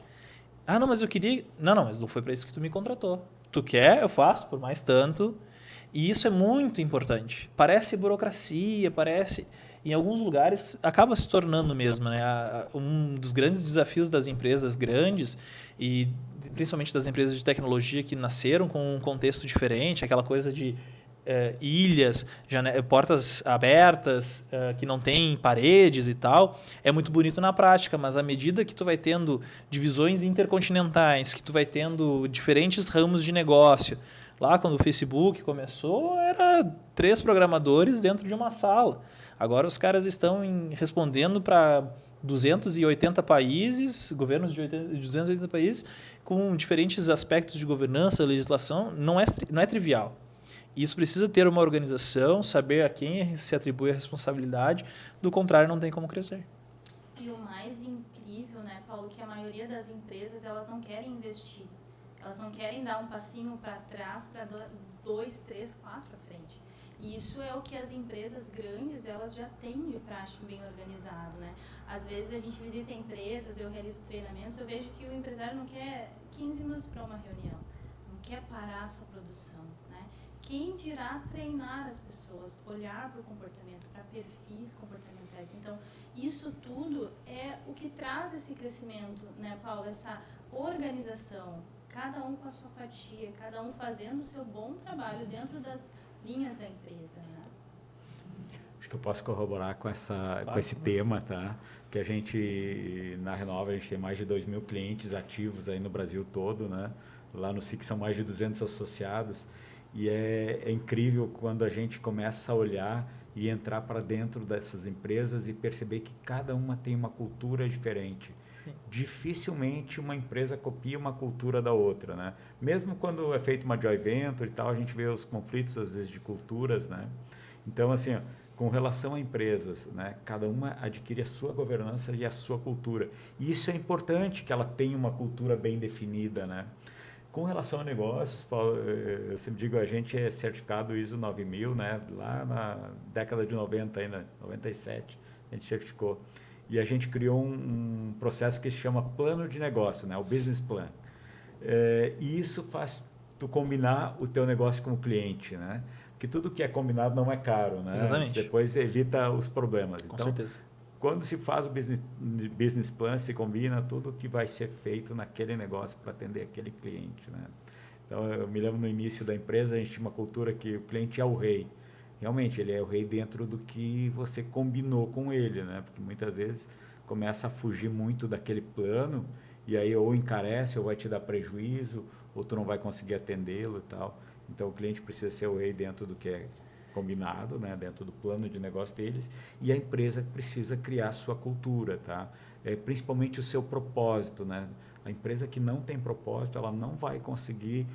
Ah, não, mas eu queria... Não, mas não foi para isso que tu me contratou. Tu quer, eu faço por mais tanto. E isso é muito importante. Parece burocracia, em alguns lugares acaba se tornando mesmo, né? Um dos grandes desafios das empresas grandes e principalmente das empresas de tecnologia que nasceram com um contexto diferente, aquela coisa de ilhas, portas abertas, que não tem paredes e tal, é muito bonito na prática, mas à medida que tu vai tendo divisões intercontinentais, que tu vai tendo diferentes ramos de negócio, lá quando o Facebook começou, era 3 programadores dentro de uma sala. Agora os caras estão respondendo para 280 países, governos de 280 países, com diferentes aspectos de governança, legislação, não é trivial. Isso precisa ter uma organização, saber a quem se atribui a responsabilidade, do contrário não tem como crescer. E o mais incrível, né, Paulo, que a maioria das empresas elas não querem investir. Elas não querem dar um passinho para trás, para 2, 3, 4 à frente. E isso é o que as empresas grandes elas já têm de prática bem organizado, né? Às vezes a gente visita empresas, eu realizo treinamentos, eu vejo que o empresário não quer 15 minutos para uma reunião, não quer parar a sua produção, né? Quem dirá treinar as pessoas, olhar para o comportamento, para perfis comportamentais. Então, isso tudo é o que traz esse crescimento, né, Paulo? Essa organização, cada um com a sua fatia, cada um fazendo o seu bom trabalho dentro das linhas da empresa, né? Acho que eu posso corroborar com esse tema, tá? Que a gente, na Renova, a gente tem mais de 2.000 clientes ativos aí no Brasil todo, né? Lá no SIC são mais de 200 associados. E é incrível quando a gente começa a olhar e entrar para dentro dessas empresas e perceber que cada uma tem uma cultura diferente. Sim. Dificilmente uma empresa copia uma cultura da outra, né? Mesmo quando é feito uma joint venture e tal, a gente vê os conflitos, às vezes, de culturas, né? Então, assim, com relação a empresas, né? Cada uma adquire a sua governança e a sua cultura. E isso é importante, que ela tenha uma cultura bem definida, né? Com relação a negócios, Paulo, eu sempre digo, a gente é certificado ISO 9000, né? Lá na década de 90, ainda, 97, a gente certificou. E a gente criou um processo que se chama plano de negócio, né? O business plan. E isso faz tu combinar o teu negócio com o cliente, né? Porque tudo que é combinado não é caro, né? Exatamente. Depois evita os problemas. Com então, certeza. Quando se faz o business plan, se combina tudo que vai ser feito naquele negócio para atender aquele cliente, né? Então, eu me lembro no início da empresa, a gente tinha uma cultura que o cliente é o rei. Realmente, ele é o rei dentro do que você combinou com ele, né? Porque muitas vezes começa a fugir muito daquele plano e aí ou encarece ou vai te dar prejuízo ou tu não vai conseguir atendê-lo e tal. Então, o cliente precisa ser o rei dentro do que é combinado, né, dentro do plano de negócio deles, e a empresa precisa criar a sua cultura, tá? Principalmente o seu propósito, né? A empresa que não tem propósito, ela não vai conseguir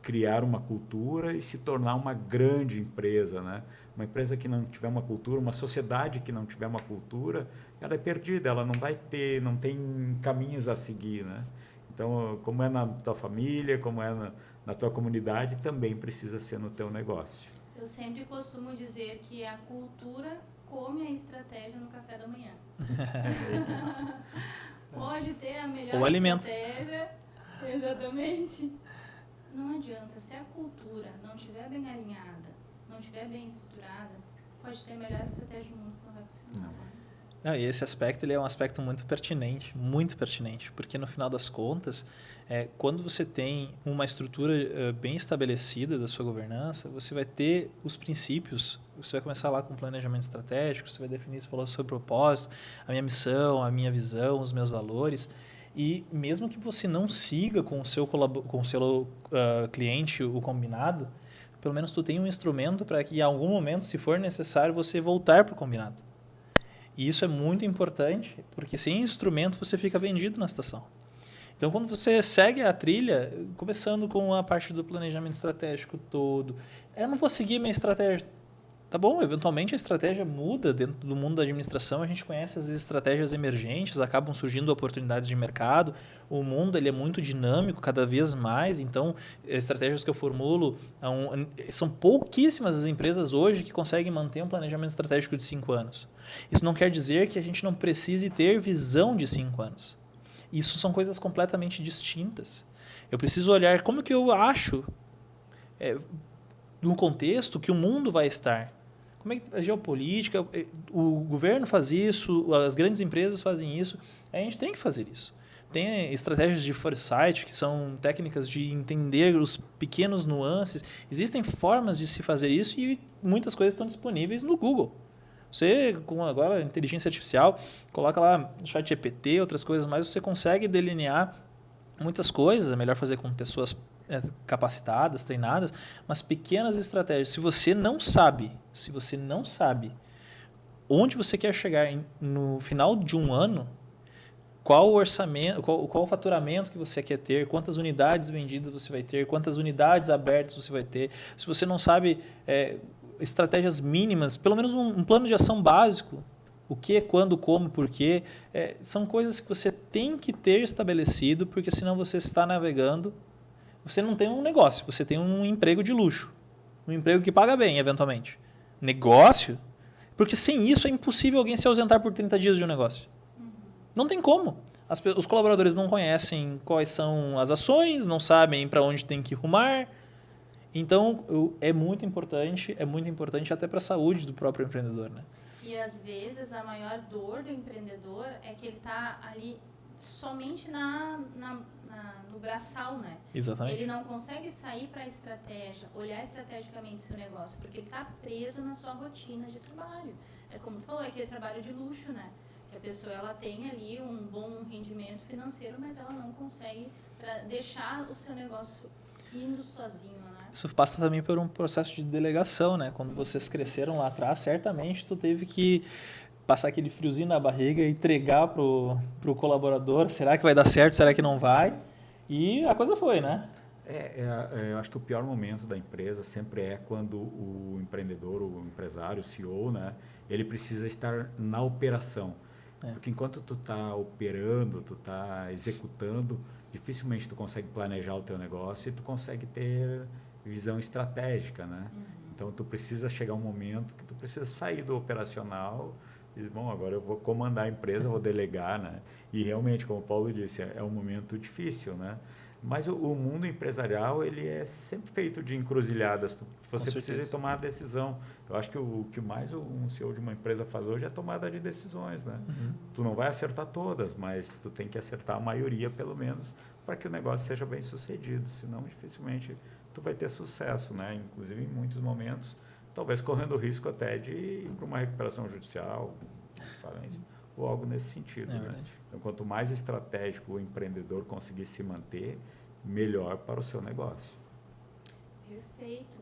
criar uma cultura e se tornar uma grande empresa, né? Uma empresa que não tiver uma cultura, uma sociedade que não tiver uma cultura, ela é perdida, ela não tem caminhos a seguir, né? Então, como é na tua família, como é na tua comunidade, também precisa ser no teu negócio. Eu sempre costumo dizer que a cultura come a estratégia no café da manhã. Pode ter a melhor estratégia, exatamente. Não adianta, se a cultura não estiver bem alinhada, não estiver bem estruturada, pode ter a melhor estratégia do mundo que não vai funcionar. Não, e esse aspecto ele é um aspecto muito pertinente, porque no final das contas, quando você tem uma estrutura bem estabelecida da sua governança, você vai ter os princípios, você vai começar lá com planejamento estratégico, você vai definir, você falou sobre o propósito, a minha missão, a minha visão, os meus valores, e mesmo que você não siga com o seu cliente o combinado, pelo menos tu tem um instrumento para que em algum momento, se for necessário, você voltar para o combinado. E isso é muito importante, porque sem instrumento você fica vendido na situação. Então, quando você segue a trilha, começando com a parte do planejamento estratégico todo, eu não vou seguir minha estratégia. Tá bom, eventualmente a estratégia muda dentro do mundo da administração, a gente conhece as estratégias emergentes, acabam surgindo oportunidades de mercado, o mundo ele é muito dinâmico cada vez mais, então estratégias que eu formulo, são pouquíssimas as empresas hoje que conseguem manter um planejamento estratégico de 5 anos. Isso não quer dizer que a gente não precise ter visão de 5 anos. Isso são coisas completamente distintas. Eu preciso olhar como que eu acho, no contexto, que o mundo vai estar. Como é que a geopolítica, o governo faz isso, as grandes empresas fazem isso, a gente tem que fazer isso. Tem estratégias de foresight, que são técnicas de entender os pequenos nuances. Existem formas de se fazer isso e muitas coisas estão disponíveis no Google. Você, com agora a inteligência artificial, coloca lá ChatGPT, outras coisas mais, você consegue delinear muitas coisas, é melhor fazer com pessoas capacitadas, treinadas, mas pequenas estratégias. Se você não sabe onde você quer chegar no final de um ano, qual o orçamento, qual o faturamento que você quer ter, quantas unidades vendidas você vai ter, quantas unidades abertas você vai ter, se você não sabe estratégias mínimas, pelo menos um plano de ação básico, o que, quando, como, por quê, são coisas que você tem que ter estabelecido, porque senão você está navegando. Você não tem um negócio, você tem um emprego de luxo. Um emprego que paga bem, eventualmente. Negócio? Porque sem isso é impossível alguém se ausentar por 30 dias de um negócio. Não tem como. Os colaboradores não conhecem quais são as ações, não sabem para onde tem que rumar. Então, é muito importante até para a saúde do próprio empreendedor, né? E às vezes a maior dor do empreendedor é que ele está ali somente no braçal, né? Exatamente. Ele não consegue sair para a estratégia, olhar estrategicamente o seu negócio, porque ele está preso na sua rotina de trabalho. É como tu falou, é aquele trabalho de luxo, né? Que a pessoa ela tem ali um bom rendimento financeiro, mas ela não consegue deixar o seu negócio indo sozinho, né? Isso passa também por um processo de delegação, né? Quando vocês cresceram lá atrás, certamente tu teve que passar aquele friozinho na barriga e entregar pro colaborador, será que vai dar certo, será que não vai? E a coisa foi, né? Eu acho que o pior momento da empresa sempre é quando o empreendedor, o empresário, o CEO, né, ele precisa estar na operação. Porque enquanto tu está operando, tu está executando, dificilmente tu consegue planejar o teu negócio e tu consegue ter visão estratégica, né? Então tu precisa chegar um momento que tu precisa sair do operacional e, bom, agora eu vou comandar a empresa, vou delegar, né? E realmente, como o Paulo disse, é um momento difícil, né? Mas o mundo empresarial, ele é sempre feito de encruzilhadas. Você precisa tomar a decisão. Eu acho que o que mais um CEO de uma empresa faz hoje é tomada de decisões, né? Tu não vai acertar todas, mas tu tem que acertar a maioria, pelo menos, para que o negócio seja bem sucedido. Senão, dificilmente, tu vai ter sucesso, né? Inclusive, em muitos momentos, talvez correndo o risco até de ir para uma recuperação judicial, ou algo nesse sentido. Né? Então, quanto mais estratégico o empreendedor conseguir se manter, melhor para o seu negócio. Perfeito.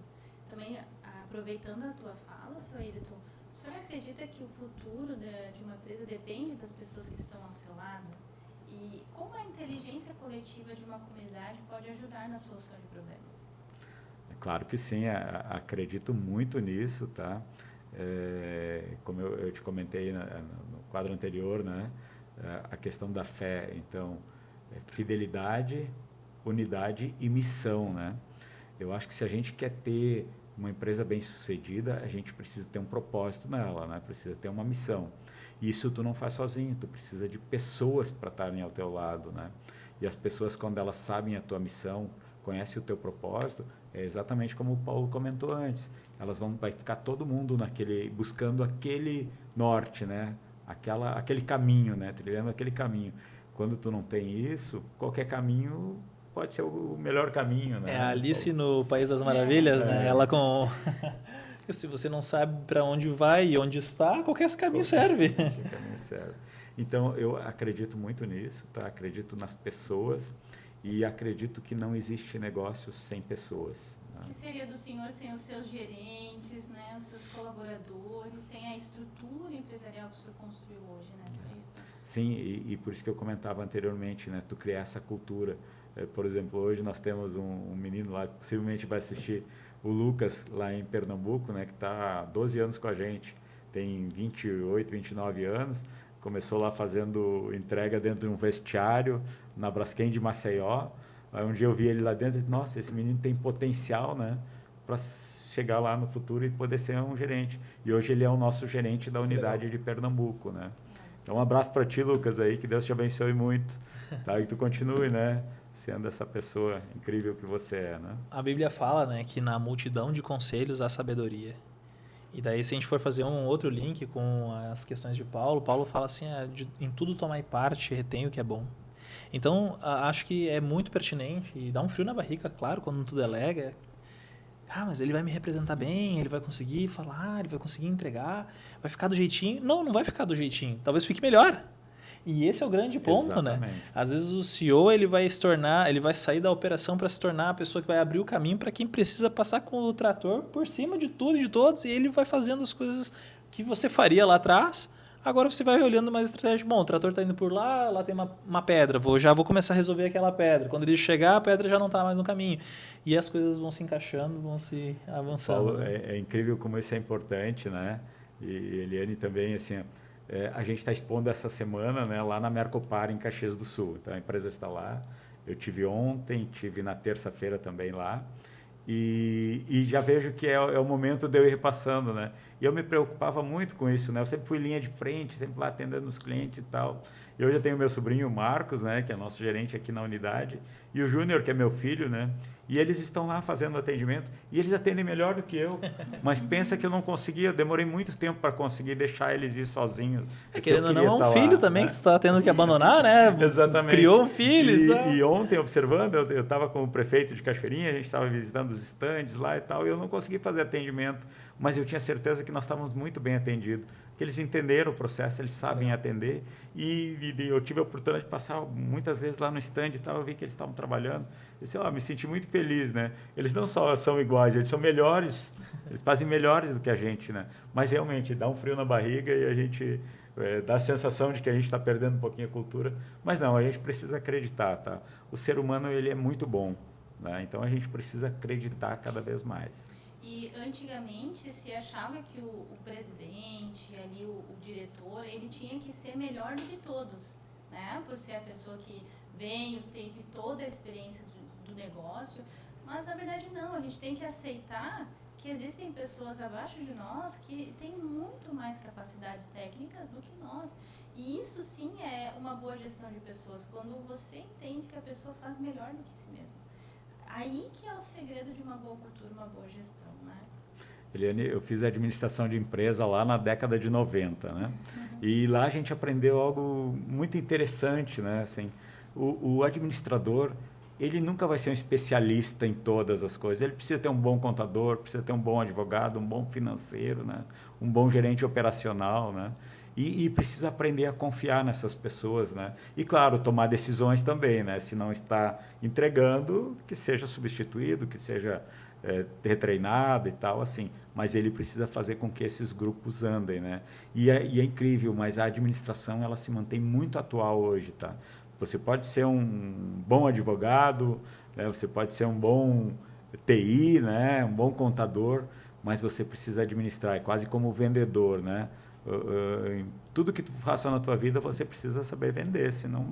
Também, aproveitando a tua fala, seu Ayrton, o senhor acredita que o futuro de uma empresa depende das pessoas que estão ao seu lado? E como a inteligência coletiva de uma comunidade pode ajudar na solução de problemas? Claro que sim, acredito muito nisso, tá? Como eu te comentei no quadro anterior, né? A questão da fé, então, fidelidade, unidade e missão, né? Eu acho que se a gente quer ter uma empresa bem-sucedida, a gente precisa ter um propósito nela, né? Precisa ter uma missão. E isso tu não faz sozinho, tu precisa de pessoas para estarem ao teu lado, né? E as pessoas, quando elas sabem a tua missão, conhece o teu propósito, é exatamente como o Paulo comentou antes. Vai ficar todo mundo buscando aquele norte, né? Aquele caminho, né? Trilhando aquele caminho. Quando tu não tem isso, qualquer caminho pode ser o melhor caminho, né? É a Alice no País das Maravilhas, né? Ela com... Se você não sabe para onde vai e onde está, qualquer caminho serve. Qualquer caminho serve. Então, eu acredito muito nisso, tá? Acredito nas pessoas e acredito que não existe negócio sem pessoas. O que seria do senhor sem os seus gerentes, né? Os seus colaboradores, sem a estrutura empresarial que o senhor construiu hoje, né, senhor Ayrton? Sim, e por isso que eu comentava anteriormente, né? Tu criar essa cultura. Por exemplo, hoje nós temos um menino lá que possivelmente vai assistir, o Lucas, lá em Pernambuco, né? Que está há 12 anos com a gente. Tem 28, 29 anos. Começou lá fazendo entrega dentro de um vestiário na Braskem de Maceió. Aí um dia eu vi ele lá dentro e disse, nossa, esse menino tem potencial, né? Para chegar lá no futuro e poder ser um gerente. E hoje ele é o nosso gerente da unidade de Pernambuco, né? Então, um abraço para ti, Lucas, aí, que Deus te abençoe muito, tá? E que tu continue, né? Sendo essa pessoa incrível que você é, né? A Bíblia fala, né, que na multidão de conselhos há sabedoria. E daí, se a gente for fazer um outro link com as questões de Paulo, Paulo fala assim, em tudo tomai parte, retém o que é bom. Então, acho que é muito pertinente e dá um frio na barriga, claro, quando tu delega. Mas ele vai me representar bem, ele vai conseguir falar, ele vai conseguir entregar, vai ficar do jeitinho. Não vai ficar do jeitinho. Talvez fique melhor. E esse é o grande ponto, Exatamente. né? Às vezes o CEO ele vai sair da operação para se tornar a pessoa que vai abrir o caminho para quem precisa passar com o trator por cima de tudo e de todos, e ele vai fazendo as coisas que você faria lá atrás. Agora você vai olhando mais estratégia. Bom, o trator está indo por lá tem uma pedra. Já vou começar a resolver aquela pedra. Quando ele chegar, a pedra já não está mais no caminho. E as coisas vão se encaixando, vão se avançando. Paulo, é incrível como isso é importante, né? E Eliane também, assim, a gente está expondo essa semana, né, lá na Mercopar, em Caxias do Sul. Então, a empresa está lá. Eu tive ontem, tive na terça-feira também lá. E já vejo que é o momento de eu ir repassando, né? E eu me preocupava muito com isso, né? Eu sempre fui linha de frente, sempre lá atendendo os clientes e tal. E hoje eu tenho meu sobrinho, o Marcos, né? Que é nosso gerente aqui na unidade. E o Júnior, que é meu filho, né? E eles estão lá fazendo atendimento. E eles atendem melhor do que eu. Mas pensa que eu não conseguia, eu demorei muito tempo para conseguir deixar eles ir sozinhos. Querendo ou não, é um filho também que tu está tendo que abandonar, né? Exatamente. Criou um filho. E ontem, observando, eu estava com o prefeito de Cachoeirinha, a gente estava visitando os estandes lá e tal, e eu não consegui fazer atendimento, mas eu tinha certeza que nós estávamos muito bem atendidos, que eles entenderam o processo, eles sabem atender, e eu tive a oportunidade de passar muitas vezes lá no stand e tal, eu vi que eles estavam trabalhando, eu disse, me senti muito feliz, né? Eles não só são iguais, eles são melhores, eles fazem melhores do que a gente, né? Mas realmente dá um frio na barriga e a gente dá a sensação de que a gente está perdendo um pouquinho a cultura, mas não, a gente precisa acreditar, tá? O ser humano, ele é muito bom, né? Então a gente precisa acreditar cada vez mais. E antigamente se achava que o presidente, ali o diretor, ele tinha que ser melhor do que todos, né? Por ser a pessoa que veio, teve toda a experiência do negócio, mas na verdade não, a gente tem que aceitar que existem pessoas abaixo de nós que têm muito mais capacidades técnicas do que nós. E isso sim é uma boa gestão de pessoas, quando você entende que a pessoa faz melhor do que si mesma. Aí que é o segredo de uma boa cultura, uma boa gestão, né? Eliane, eu fiz administração de empresa lá na década de 90, né? E lá a gente aprendeu algo muito interessante, né? Assim, o administrador, ele nunca vai ser um especialista em todas as coisas. Ele precisa ter um bom contador, precisa ter um bom advogado, um bom financeiro, né? Um bom gerente operacional, né? E precisa aprender a confiar nessas pessoas, né? E, claro, tomar decisões também, né? Se não está entregando, que seja substituído, que seja retreinado e tal, assim. Mas ele precisa fazer com que esses grupos andem, né? E é incrível, mas a administração, ela se mantém muito atual hoje, tá? Você pode ser um bom advogado, né? Você pode ser um bom TI, né? Um bom contador, mas você precisa administrar, é quase como vendedor, né? Tudo que tu faça na tua vida você precisa saber vender, senão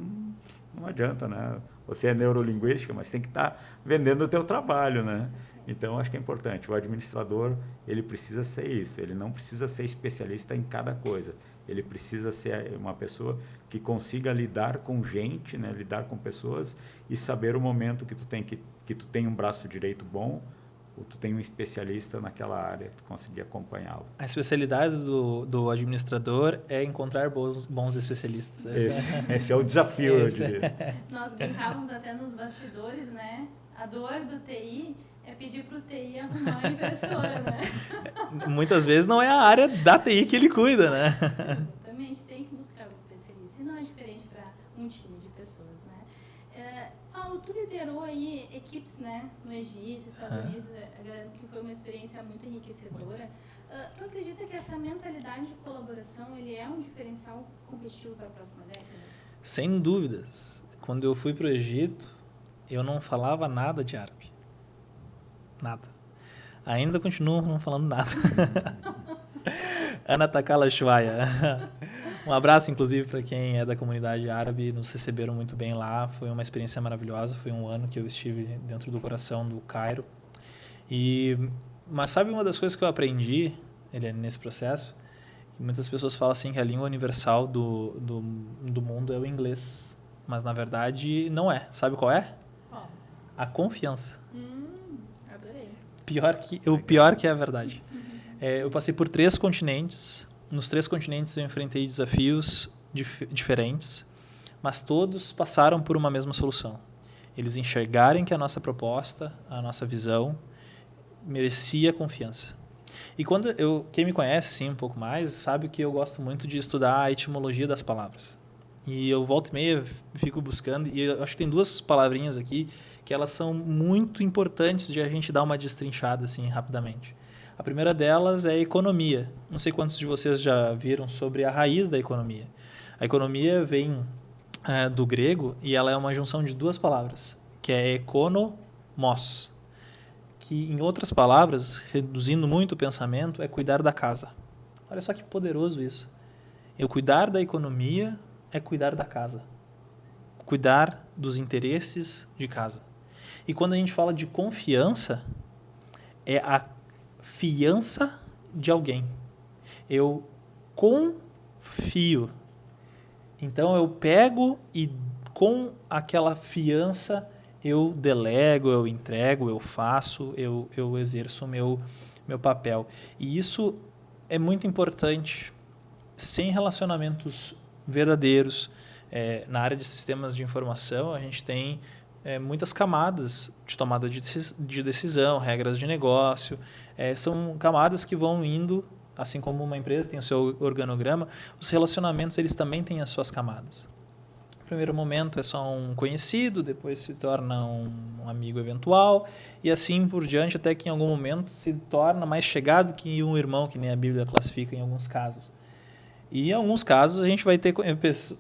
não adianta, né? Você é neurolinguística, mas tem que estar vendendo o teu trabalho, né? Então acho que é importante, o administrador, ele precisa ser isso, ele não precisa ser especialista em cada coisa, ele precisa ser uma pessoa que consiga lidar com gente, né? Lidar com pessoas e saber o momento que tu tem que que tu tem um braço direito bom, ou tu tem um especialista naquela área, tu conseguir acompanhá-lo. A especialidade do administrador é encontrar bons especialistas. Esse é o desafio, eu diria. Nós brincávamos até nos bastidores, né? A dor do TI é pedir para o TI arrumar uma impressora, né? Muitas vezes não é a área da TI que ele cuida, né? Exatamente, tem que buscar o especialista. E não é diferente para um time de pessoas, né? Paulo, tu liderou aí equipes, né? No Egito, Estados Unidos, que foi uma experiência muito enriquecedora. Tu acredita que essa mentalidade de colaboração, ele é um diferencial competitivo para a próxima década? Sem dúvidas. Quando eu fui para o Egito, eu não falava nada de árabe. Nada. Ainda continuo não falando nada. Ana Takala Shwaya. Um abraço, inclusive, para quem é da comunidade árabe. Nos receberam muito bem lá. Foi uma experiência maravilhosa. Foi um ano que eu estive dentro do coração do Cairo. Mas sabe uma das coisas que eu aprendi, Eliane, nesse processo? Muitas pessoas falam assim que a língua universal do mundo é o inglês. Mas, na verdade, não é. Sabe qual é? A confiança. Adorei. O pior que é a verdade. Eu passei por 3 continentes. Nos 3 continentes eu enfrentei desafios diferentes, mas todos passaram por uma mesma solução. Eles enxergarem que a nossa proposta, a nossa visão, merecia confiança. E quem me conhece assim, um pouco mais, sabe que eu gosto muito de estudar a etimologia das palavras. E eu volta e meia fico buscando, e eu acho que tem 2 palavrinhas aqui que elas são muito importantes de a gente dar uma destrinchada assim rapidamente. A primeira delas é economia. Não sei quantos de vocês já viram sobre a raiz da economia. A economia vem do grego e ela é uma junção de 2 palavras, que é economos, que em outras palavras, reduzindo muito o pensamento, é cuidar da casa. Olha só que poderoso isso. Eu cuidar da economia é cuidar da casa. Cuidar dos interesses de casa. E quando a gente fala de confiança, é a fiança de alguém. Eu confio. Então eu pego e com aquela fiança eu delego, eu entrego, eu faço, eu exerço o meu papel. E isso é muito importante. Sem relacionamentos verdadeiros, na área de sistemas de informação, a gente tem muitas camadas de tomada de decisão, regras de negócio. São camadas que vão indo, assim como uma empresa tem o seu organograma, os relacionamentos eles também têm as suas camadas. No primeiro momento é só um conhecido, depois se torna um amigo eventual, e assim por diante, até que em algum momento se torna mais chegado que um irmão, que nem a Bíblia classifica em alguns casos. E em alguns casos a gente vai ter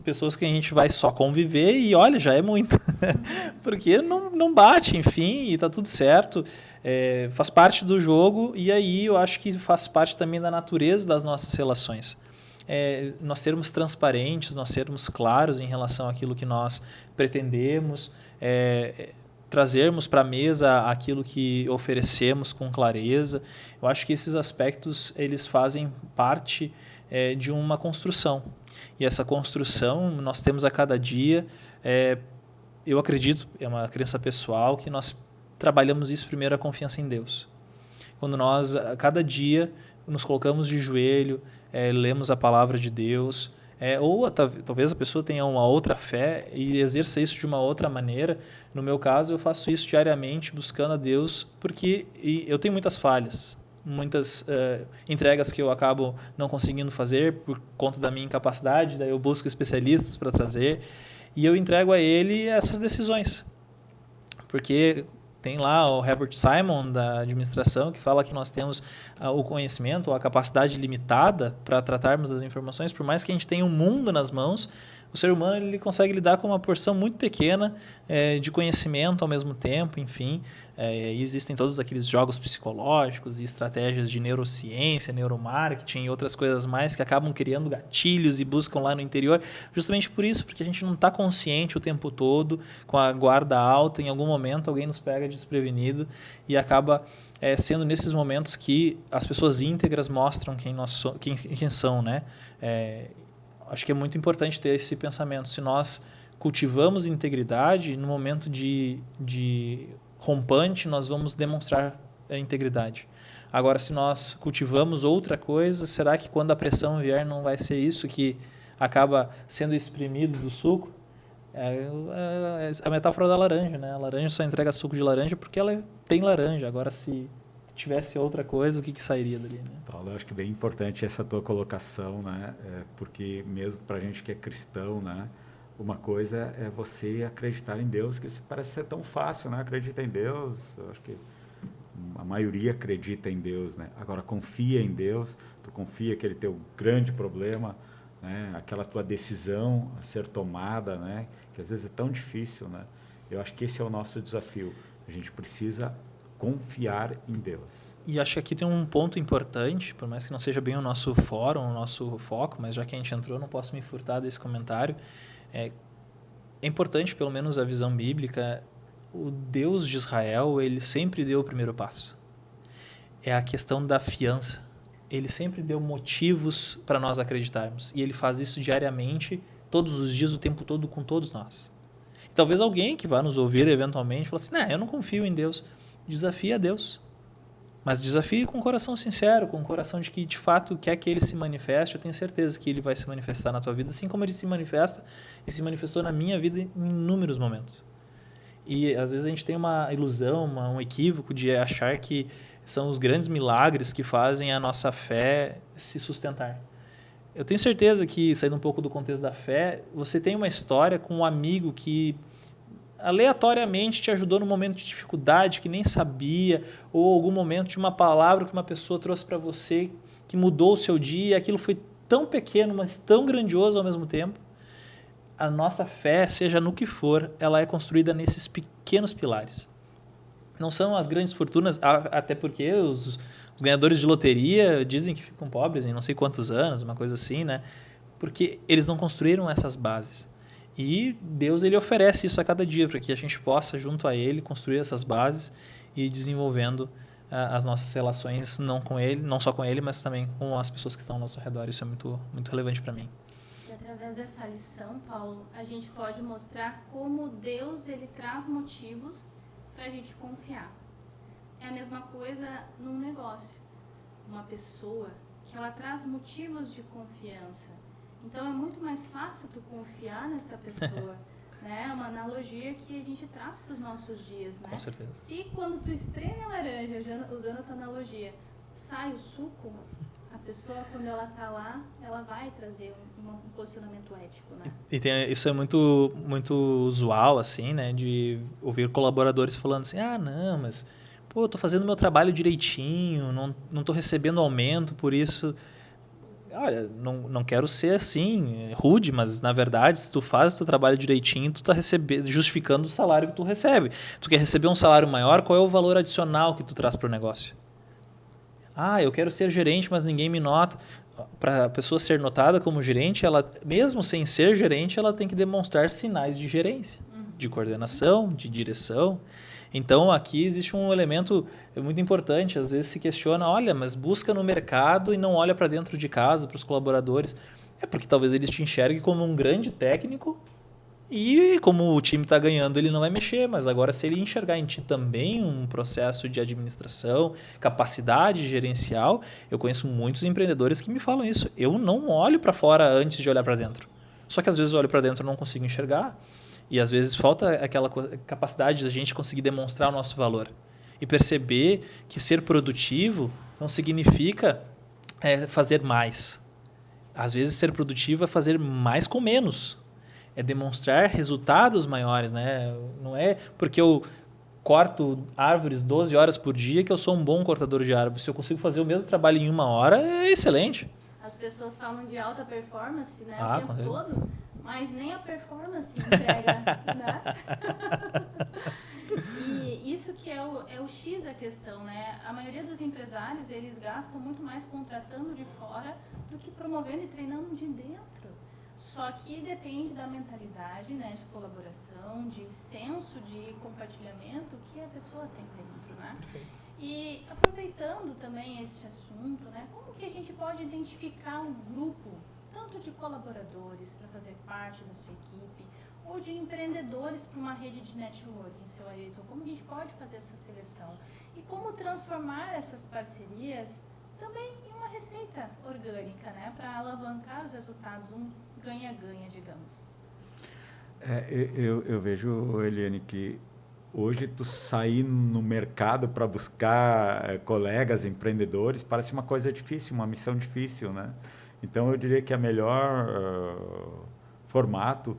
pessoas que a gente vai só conviver e olha, já é muito. Porque não bate, enfim, e está tudo certo. Faz parte do jogo e aí eu acho que faz parte também da natureza das nossas relações. Nós sermos transparentes, nós sermos claros em relação àquilo que nós pretendemos, trazermos para a mesa aquilo que oferecemos com clareza. Eu acho que esses aspectos eles fazem parte de uma construção. E essa construção nós temos a cada dia. Eu acredito, é uma crença pessoal, que nós trabalhamos isso primeiro, a confiança em Deus. Quando nós, a cada dia, nos colocamos de joelho, lemos a palavra de Deus, ou talvez a pessoa tenha uma outra fé e exerça isso de uma outra maneira. No meu caso, eu faço isso diariamente, buscando a Deus, porque eu tenho muitas falhas, muitas entregas que eu acabo não conseguindo fazer por conta da minha incapacidade, daí eu busco especialistas para trazer e eu entrego a ele essas decisões. Porque tem lá o Herbert Simon, da administração, que fala que nós temos o conhecimento, a capacidade limitada para tratarmos das informações. Por mais que a gente tenha um mundo nas mãos, o ser humano ele consegue lidar com uma porção muito pequena de conhecimento ao mesmo tempo, enfim. Existem todos aqueles jogos psicológicos e estratégias de neurociência, neuromarketing e outras coisas mais que acabam criando gatilhos e buscam lá no interior, justamente por isso, porque a gente não está consciente o tempo todo, com a guarda alta, em algum momento alguém nos pega desprevenido e acaba sendo nesses momentos que as pessoas íntegras mostram quem são, né? Acho que é muito importante ter esse pensamento. Se nós cultivamos integridade no momento de rompante, nós vamos demonstrar a integridade. Agora, se nós cultivamos outra coisa, será que quando a pressão vier não vai ser isso que acaba sendo exprimido do suco? É a metáfora da laranja, né? A laranja só entrega suco de laranja porque ela tem laranja. Agora, se tivesse outra coisa, o que sairia dali, né? Paulo, eu acho que é bem importante essa tua colocação, né? Porque mesmo para a gente que é cristão, né? Uma coisa é você acreditar em Deus, que isso parece ser tão fácil, né? Acredita em Deus, eu acho que a maioria acredita em Deus, né? Agora, confia em Deus, tu confia que ele tem um grande problema, né? Aquela tua decisão a ser tomada, né? Que às vezes é tão difícil, né? Eu acho que esse é o nosso desafio. A gente precisa confiar em Deus. E acho que aqui tem um ponto importante, por mais que não seja bem o nosso fórum, o nosso foco, mas já que a gente entrou, não posso me furtar desse comentário. É importante, pelo menos a visão bíblica, o Deus de Israel, ele sempre deu o primeiro passo. É a questão da fiança. Ele sempre deu motivos para nós acreditarmos. E ele faz isso diariamente, todos os dias, o tempo todo, com todos nós. E talvez alguém que vá nos ouvir eventualmente fale assim, eu não confio em Deus. Desafia a Deus. Mas desafie com um coração sincero, com um coração de que de fato quer que ele se manifeste. Eu tenho certeza que ele vai se manifestar na tua vida, assim como ele se manifesta e se manifestou na minha vida em inúmeros momentos. E às vezes a gente tem uma ilusão, um equívoco de achar que são os grandes milagres que fazem a nossa fé se sustentar. Eu tenho certeza que, saindo um pouco do contexto da fé, você tem uma história com um amigo que aleatoriamente te ajudou num momento de dificuldade que nem sabia, ou algum momento de uma palavra que uma pessoa trouxe para você que mudou o seu dia, e aquilo foi tão pequeno, mas tão grandioso ao mesmo tempo. A nossa fé, seja no que for, ela é construída nesses pequenos pilares. Não são as grandes fortunas, até porque os ganhadores de loteria dizem que ficam pobres em não sei quantos anos, uma coisa assim, né? Porque eles não construíram essas bases. E Deus, ele oferece isso a cada dia para que a gente possa, junto a ele, construir essas bases e ir desenvolvendo as nossas relações, não com ele, não só com ele, mas também com as pessoas que estão ao nosso redor. Isso é muito, muito relevante para mim. E através dessa lição, Paulo, a gente pode mostrar como Deus ele traz motivos para a gente confiar. É a mesma coisa num negócio. Uma pessoa que ela traz motivos de confiança. Então é muito mais fácil tu confiar nessa pessoa, né? É uma analogia que a gente traz para os nossos dias, né? Com certeza. Se quando tu espreme a laranja, usando a tua analogia, sai o suco, a pessoa quando ela tá lá, ela vai trazer um posicionamento ético, né? E isso é muito, muito usual, assim, né? De ouvir colaboradores falando assim, não, mas eu tô fazendo meu trabalho direitinho, não tô recebendo aumento por isso. Olha, não quero ser assim, rude, mas na verdade, se tu faz o teu trabalho direitinho, tu tá justificando o salário que tu recebe. Tu quer receber um salário maior, qual é o valor adicional que tu traz para o negócio? Eu quero ser gerente, mas ninguém me nota. Para a pessoa ser notada como gerente, ela, mesmo sem ser gerente, ela tem que demonstrar sinais de gerência, de coordenação, de direção. Então, aqui existe um elemento muito importante. Às vezes se questiona, olha, mas busca no mercado e não olha para dentro de casa, para os colaboradores. É porque talvez eles te enxerguem como um grande técnico e como o time está ganhando, ele não vai mexer. Mas agora, se ele enxergar em ti também um processo de administração, capacidade gerencial, eu conheço muitos empreendedores que me falam isso. Eu não olho para fora antes de olhar para dentro. Só que às vezes eu olho para dentro e não consigo enxergar. E às vezes falta aquela capacidade da gente conseguir demonstrar o nosso valor. E perceber que ser produtivo não significa fazer mais. Às vezes ser produtivo é fazer mais com menos. É demonstrar resultados maiores, né? Não é porque eu corto árvores 12 horas por dia que eu sou um bom cortador de árvores. Se eu consigo fazer o mesmo trabalho em 1 hora, é excelente. As pessoas falam de alta performance, né? Ah, o tempo todo, mas nem a performance entrega, né? E isso que é o X da questão, né? A maioria dos empresários, eles gastam muito mais contratando de fora do que promovendo e treinando de dentro. Só que depende da mentalidade, né, de colaboração, de senso de compartilhamento que a pessoa tem dentro, né? Perfeito. E aproveitando também este assunto, né, como que a gente pode identificar um grupo, tanto de colaboradores para fazer parte da sua equipe, ou de empreendedores para uma rede de networking, seu Ayrton? Como a gente pode fazer essa seleção? E como transformar essas parcerias também em uma receita orgânica, né? Para alavancar os resultados, um ganha-ganha, digamos. Eu vejo, Eliane, que hoje tu sair no mercado para buscar colegas empreendedores parece uma coisa difícil, uma missão difícil, né? Então eu diria que a melhor formato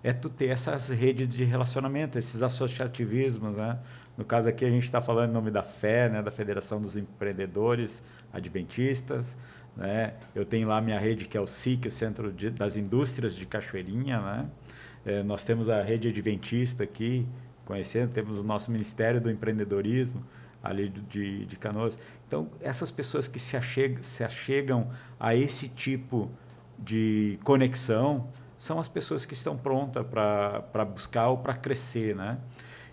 é tu ter essas redes de relacionamento, esses associativismos, né? No caso aqui a gente está falando em nome da FE, né? Da Federação dos Empreendedores Adventistas, né? Eu tenho lá minha rede que é o SIC, o Centro das Indústrias de Cachoeirinha, né? Nós temos a rede adventista aqui, conhecendo, temos o nosso Ministério do Empreendedorismo, ali de Canoas. Então, essas pessoas que se achegam a esse tipo de conexão são as pessoas que estão prontas para buscar ou para crescer, né?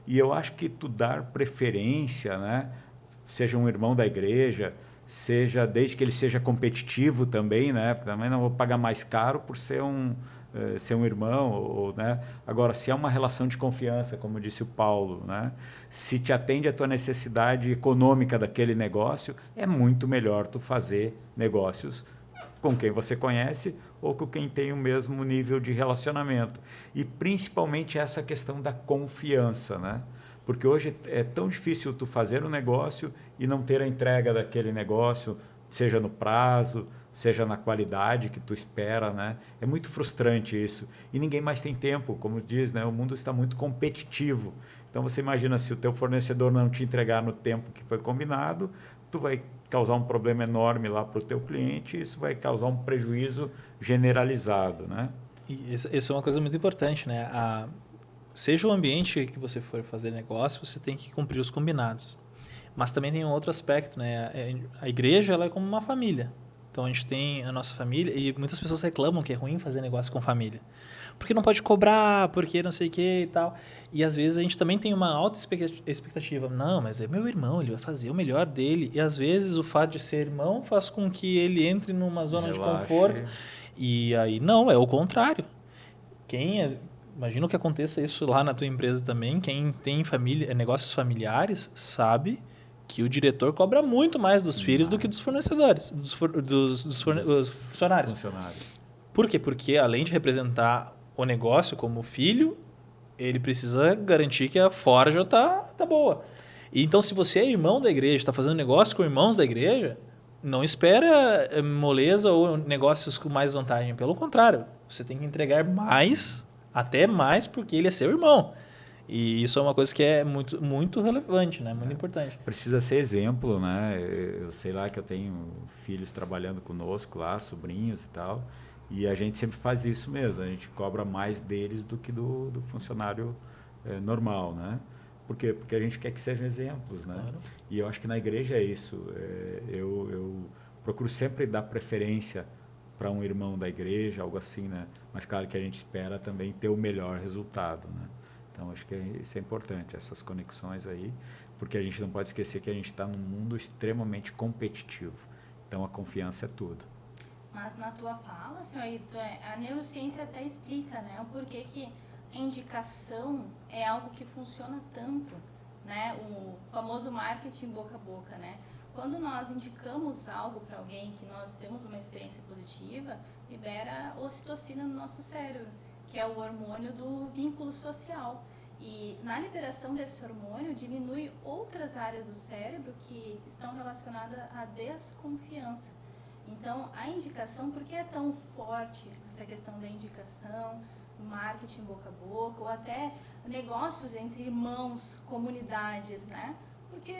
E eu acho que tu dar preferência, né? Seja um irmão da igreja, seja desde que ele seja competitivo também, né? Também não vou pagar mais caro por ser um irmão, né? Agora, se é uma relação de confiança, como disse o Paulo, né? Se te atende a tua necessidade econômica daquele negócio, é muito melhor tu fazer negócios com quem você conhece ou com quem tem o mesmo nível de relacionamento. E principalmente essa questão da confiança, né? Porque hoje é tão difícil tu fazer um negócio e não ter a entrega daquele negócio, seja no prazo, seja na qualidade que tu espera, né? É muito frustrante isso. E ninguém mais tem tempo, como diz, né? O mundo está muito competitivo. Então você imagina, se o teu fornecedor não te entregar no tempo que foi combinado, tu vai causar um problema enorme lá para o teu cliente e isso vai causar um prejuízo generalizado, né? E isso é uma coisa muito importante, né? Seja o ambiente que você for fazer negócio, você tem que cumprir os combinados. Mas também tem um outro aspecto, né? A igreja, ela é como uma família. Então, a gente tem a nossa família e muitas pessoas reclamam que é ruim fazer negócio com família. Porque não pode cobrar, porque não sei o que e tal. E, às vezes, a gente também tem uma alta expectativa. Não, mas é meu irmão, ele vai fazer o melhor dele. E, às vezes, o fato de ser irmão faz com que ele entre numa zona de conforto. E aí, não, é o contrário. Imagino que aconteça isso lá na tua empresa também. Quem tem negócios familiares sabe que o diretor cobra muito mais dos filhos do que dos fornecedores, dos funcionários. Por quê? Porque além de representar o negócio como filho, ele precisa garantir que a forja tá boa. E então, se você é irmão da igreja, está fazendo negócio com irmãos da igreja, não espera moleza ou negócios com mais vantagem. Pelo contrário, você tem que entregar mais, até mais, porque ele é seu irmão. E isso é uma coisa que é muito, muito relevante, né? Muito importante. Precisa ser exemplo, né? Eu sei lá que eu tenho filhos trabalhando conosco lá, sobrinhos e tal, e a gente sempre faz isso mesmo. A gente cobra mais deles do que do funcionário normal, né? Por quê? Porque a gente quer que sejam exemplos, né? Claro. E eu acho que na igreja é isso. Eu procuro sempre dar preferência para um irmão da igreja, algo assim, né? Mas claro que a gente espera também ter o melhor resultado, né? Então, acho que isso é importante, essas conexões aí, porque a gente não pode esquecer que a gente está num mundo extremamente competitivo. Então, a confiança é tudo. Mas na tua fala, senhor Ayrton, a neurociência até explica, né, o porquê que a indicação é algo que funciona tanto, né? O famoso marketing boca a boca, né? Quando nós indicamos algo para alguém que nós temos uma experiência positiva, libera ocitocina no nosso cérebro, que é o hormônio do vínculo social. E na liberação desse hormônio, diminui outras áreas do cérebro que estão relacionadas à desconfiança. Então, a indicação, por que é tão forte essa questão da indicação, do marketing boca a boca, ou até negócios entre irmãos, comunidades, né? Porque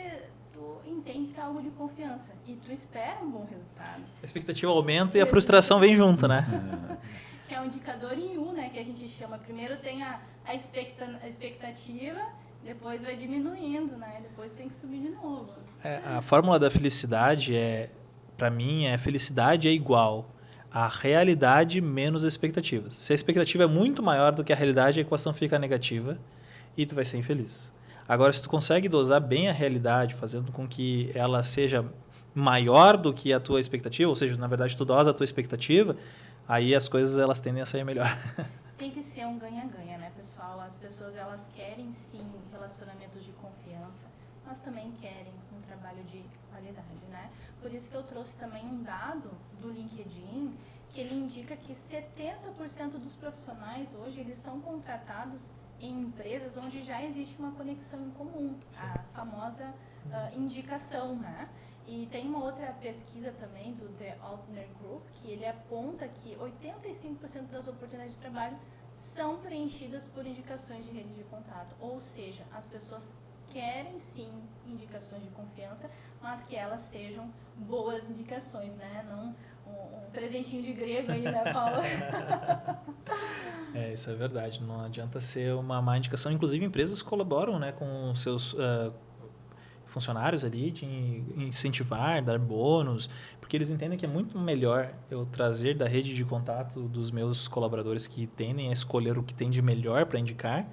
tu entende que é algo de confiança e tu espera um bom resultado. A expectativa aumenta e a frustração vem junto, né? Que é um indicador em U, né, que a gente chama. Primeiro tem a expectativa, depois vai diminuindo, né? Depois tem que subir de novo. A fórmula da felicidade para mim, felicidade é igual a realidade menos expectativas. Se a expectativa é muito maior do que a realidade, a equação fica negativa e tu vai ser infeliz. Agora, se tu consegue dosar bem a realidade, fazendo com que ela seja maior do que a tua expectativa, ou seja, na verdade, tu dosa a tua expectativa, aí as coisas elas tendem a sair melhor. Tem que ser um ganha-ganha, né, pessoal? pessoal, as pessoas elas querem sim relacionamentos de confiança, mas também querem um trabalho de qualidade, né? Por isso que eu trouxe também um dado do LinkedIn, que ele indica que 70% dos profissionais hoje eles são contratados em empresas onde já existe uma conexão em comum, a famosa indicação, né? E tem uma outra pesquisa também do The Altner Group, que ele aponta que 85% das oportunidades de trabalho são preenchidas por indicações de rede de contato. Ou seja, as pessoas querem sim indicações de confiança, mas que elas sejam boas indicações, né? Não um presentinho de grego aí, né, Paulo? Isso é verdade. Não adianta ser uma má indicação. Inclusive, empresas colaboram, né, com seus funcionários ali de incentivar, dar bônus, porque eles entendem que é muito melhor eu trazer da rede de contato dos meus colaboradores que tendem a escolher o que tem de melhor para indicar,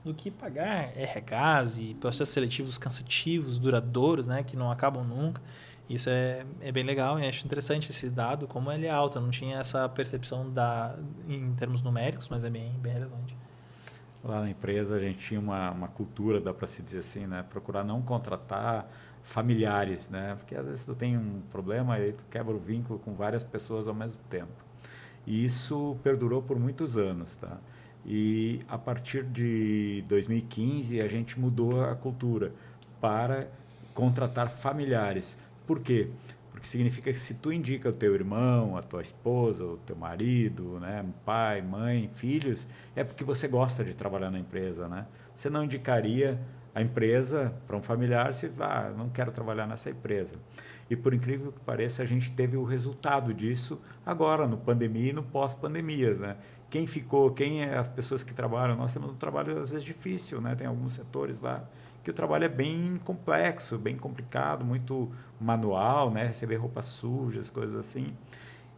do que pagar RHs e processos seletivos cansativos, duradouros, né, que não acabam nunca. Isso é bem legal e acho interessante esse dado, como ele é alto. Eu não tinha essa percepção em termos numéricos, mas é bem relevante. Lá na empresa a gente tinha uma cultura, dá para se dizer assim, né? Procurar não contratar familiares, né? Porque às vezes tu tem um problema e aí tu quebra o vínculo com várias pessoas ao mesmo tempo. E isso perdurou por muitos anos, tá? E a partir de 2015 a gente mudou a cultura para contratar familiares. Por quê? Porque significa que se tu indica o teu irmão, a tua esposa, o teu marido, né, pai, mãe, filhos, é porque você gosta de trabalhar na empresa, né? Você não indicaria a empresa para um familiar se, não quero trabalhar nessa empresa. E por incrível que pareça, a gente teve o resultado disso agora, no pandemia e no pós-pandemias, né? As pessoas que trabalham, nós temos um trabalho às vezes difícil, né? Tem alguns setores lá que o trabalho é bem complexo, bem complicado, muito manual, né? Receber roupas sujas, coisas assim.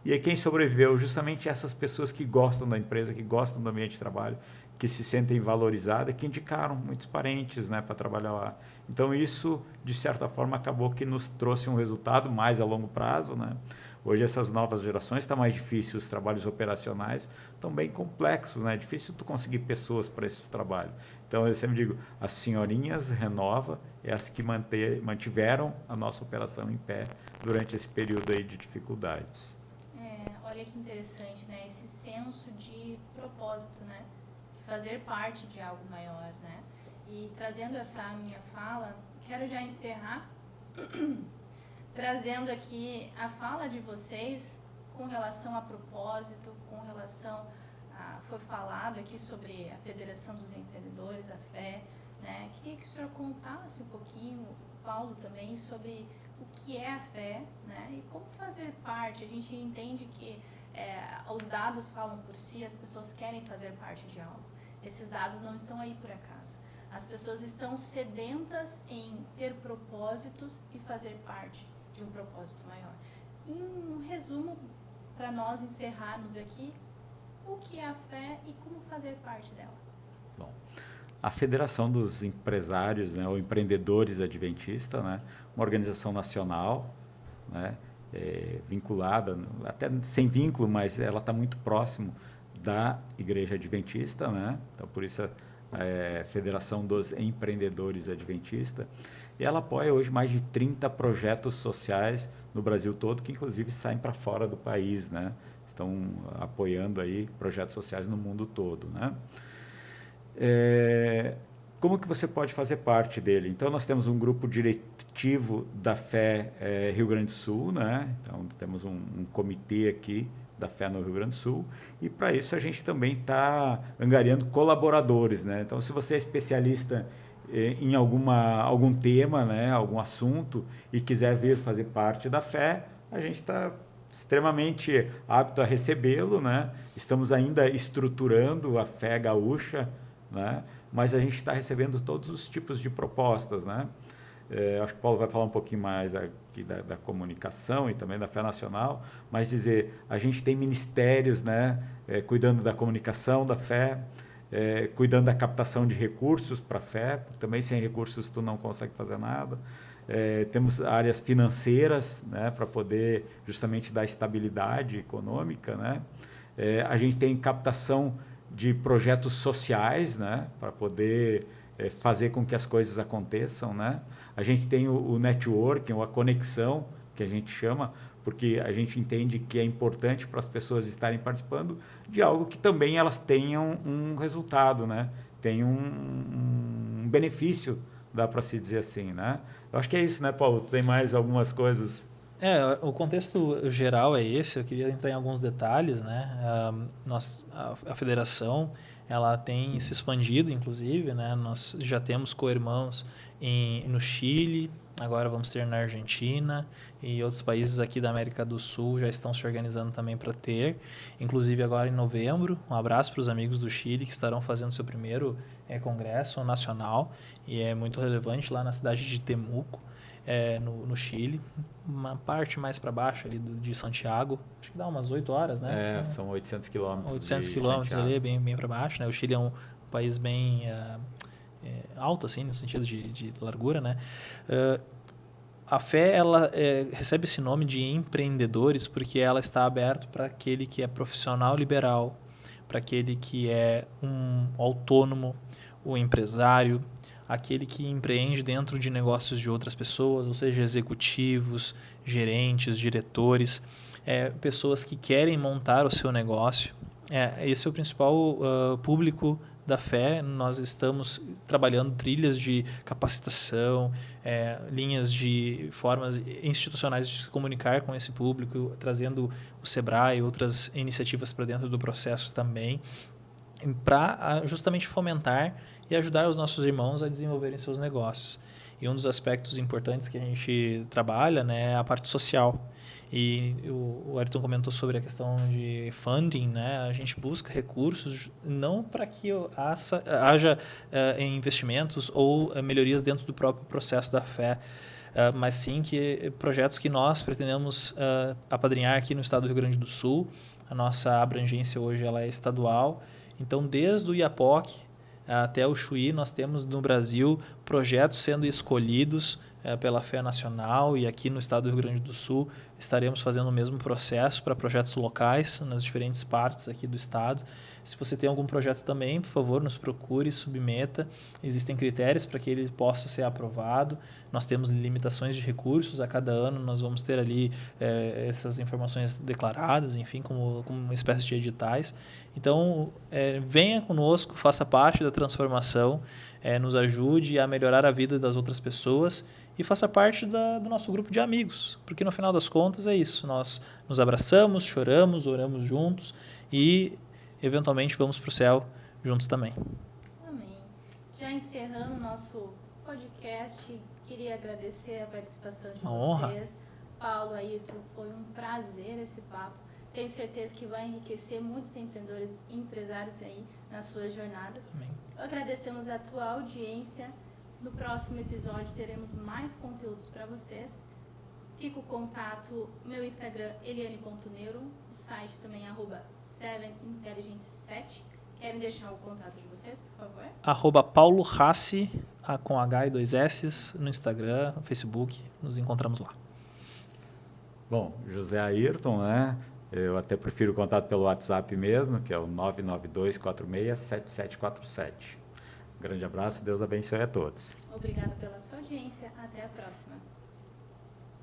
E aí quem sobreviveu? Justamente essas pessoas que gostam da empresa, que gostam do ambiente de trabalho, que se sentem valorizadas, que indicaram muitos parentes, né, para trabalhar lá. Então isso, de certa forma, acabou que nos trouxe um resultado mais a longo prazo, né? Hoje essas novas gerações está mais difícil, os trabalhos operacionais estão bem complexos, né? É difícil tu conseguir pessoas para esses trabalhos. Então eu sempre digo, as senhorinhas Renova é as que mantiveram a nossa operação em pé durante esse período aí de dificuldades. Olha que interessante, né? Esse senso de propósito, né? De fazer parte de algo maior, né? E trazendo essa minha fala, quero já encerrar trazendo aqui a fala de vocês com relação a propósito, com relação a... Foi falado aqui sobre a Federação dos Empreendedores, a FE, né? Queria que o senhor contasse um pouquinho, o Paulo também, sobre o que é a FE, né? E como fazer parte. A gente entende que os dados falam por si, as pessoas querem fazer parte de algo. Esses dados não estão aí por acaso. As pessoas estão sedentas em ter propósitos e fazer parte de um propósito maior. Em um resumo, para nós encerrarmos aqui, o que é a FE e como fazer parte dela? Bom, a Federação dos Empresários, né, ou Empreendedores Adventistas, né, uma organização nacional, né, vinculada, até sem vínculo, mas ela está muito próximo da Igreja Adventista, né? Então, por isso a Federação dos Empreendedores Adventistas. E ela apoia hoje mais de 30 projetos sociais no Brasil todo, que inclusive saem para fora do país, né? Estão apoiando aí projetos sociais no mundo todo, né? Como que você pode fazer parte dele? Então, nós temos um grupo diretivo da FE Rio Grande do Sul, né? Então, temos um comitê aqui da FE no Rio Grande do Sul, e para isso a gente também está angariando colaboradores, né? Então, se você é especialista em algum tema, né, algum assunto, e quiser vir fazer parte da FE, a gente está extremamente apto a recebê-lo, né? Estamos ainda estruturando a FE Gaúcha, né? Mas a gente está recebendo todos os tipos de propostas, né? Acho que o Paulo vai falar um pouquinho mais aqui da comunicação e também da FE Nacional, mas dizer, a gente tem ministérios, né, cuidando da comunicação da FE, cuidando da captação de recursos para a FE, também sem recursos tu não consegue fazer nada. Temos áreas financeiras, né, para poder justamente dar estabilidade econômica, né? A gente tem captação de projetos sociais, né, para poder fazer com que as coisas aconteçam, né? A gente tem o networking, ou a conexão, que a gente chama, porque a gente entende que é importante para as pessoas estarem participando de algo que também elas tenham um resultado, né? Tem um benefício, dá para se dizer assim, né? Eu acho que é isso, né, Paulo? Tem mais algumas coisas? O contexto geral é esse. Eu queria entrar em alguns detalhes, né? A federação, ela tem se expandido, inclusive, né? Nós já temos co-irmãos no Chile, agora vamos ter na Argentina, e outros países aqui da América do Sul já estão se organizando também para ter. Inclusive agora em novembro, um abraço para os amigos do Chile que estarão fazendo seu primeiro congresso nacional, e é muito relevante lá na cidade de Temuco, no Chile, uma parte mais para baixo ali de Santiago, acho que dá umas 8 horas, né? São 800 quilômetros. 800 quilômetros ali, bem para baixo, né? O Chile é um país bem alto, assim, no sentido de largura, né? A fé, ela recebe esse nome de empreendedores porque ela está aberta para aquele que é profissional liberal, para aquele que é um autônomo, o empresário, aquele que empreende dentro de negócios de outras pessoas, ou seja, executivos, gerentes, diretores, pessoas que querem montar o seu negócio. Esse é o principal público da fé. Nós estamos trabalhando trilhas de capacitação, linhas de formas institucionais de se comunicar com esse público, trazendo o Sebrae e outras iniciativas para dentro do processo também, para justamente fomentar e ajudar os nossos irmãos a desenvolverem seus negócios. E um dos aspectos importantes que a gente trabalha, né, é a parte social. E o Ayrton comentou sobre a questão de funding, né? A gente busca recursos não para que haja investimentos ou melhorias dentro do próprio processo da fé, mas sim que projetos que nós pretendemos apadrinhar aqui no estado do Rio Grande do Sul. A nossa abrangência hoje ela é estadual. Então, desde o IAPOC até o Chuí, nós temos no Brasil projetos sendo escolhidos pela Fé Nacional, e aqui no estado do Rio Grande do Sul estaremos fazendo o mesmo processo para projetos locais nas diferentes partes aqui do estado. Se você tem algum projeto também, por favor, nos procure, submeta. Existem critérios para que ele possa ser aprovado. Nós temos limitações de recursos, a cada ano nós vamos ter ali essas informações declaradas, enfim, como uma espécie de editais. Então, venha conosco, faça parte da transformação, nos ajude a melhorar a vida das outras pessoas e faça parte do nosso grupo de amigos, porque no final das contas é isso, nós nos abraçamos, choramos, oramos juntos e eventualmente vamos para o céu juntos também. Amém. Já encerrando o nosso podcast, queria agradecer a participação de vocês. Paulo, Ayrton, foi um prazer esse papo. Tenho certeza que vai enriquecer muitos empreendedores e empresários aí nas suas jornadas. Amém. Agradecemos a tua audiência. No próximo episódio teremos mais conteúdos para vocês. Fica o contato, meu Instagram, eliane.neuro, o site também, @7intelligence7. Querem deixar o contato de vocês, por favor? @Paulo Rassi, com H e 2 S, no Instagram, no Facebook, nos encontramos lá. Bom, José Ayrton, né? Eu até prefiro o contato pelo WhatsApp mesmo, que é o 992467747. Grande abraço, Deus abençoe a todos. Obrigada pela sua audiência. Até a próxima.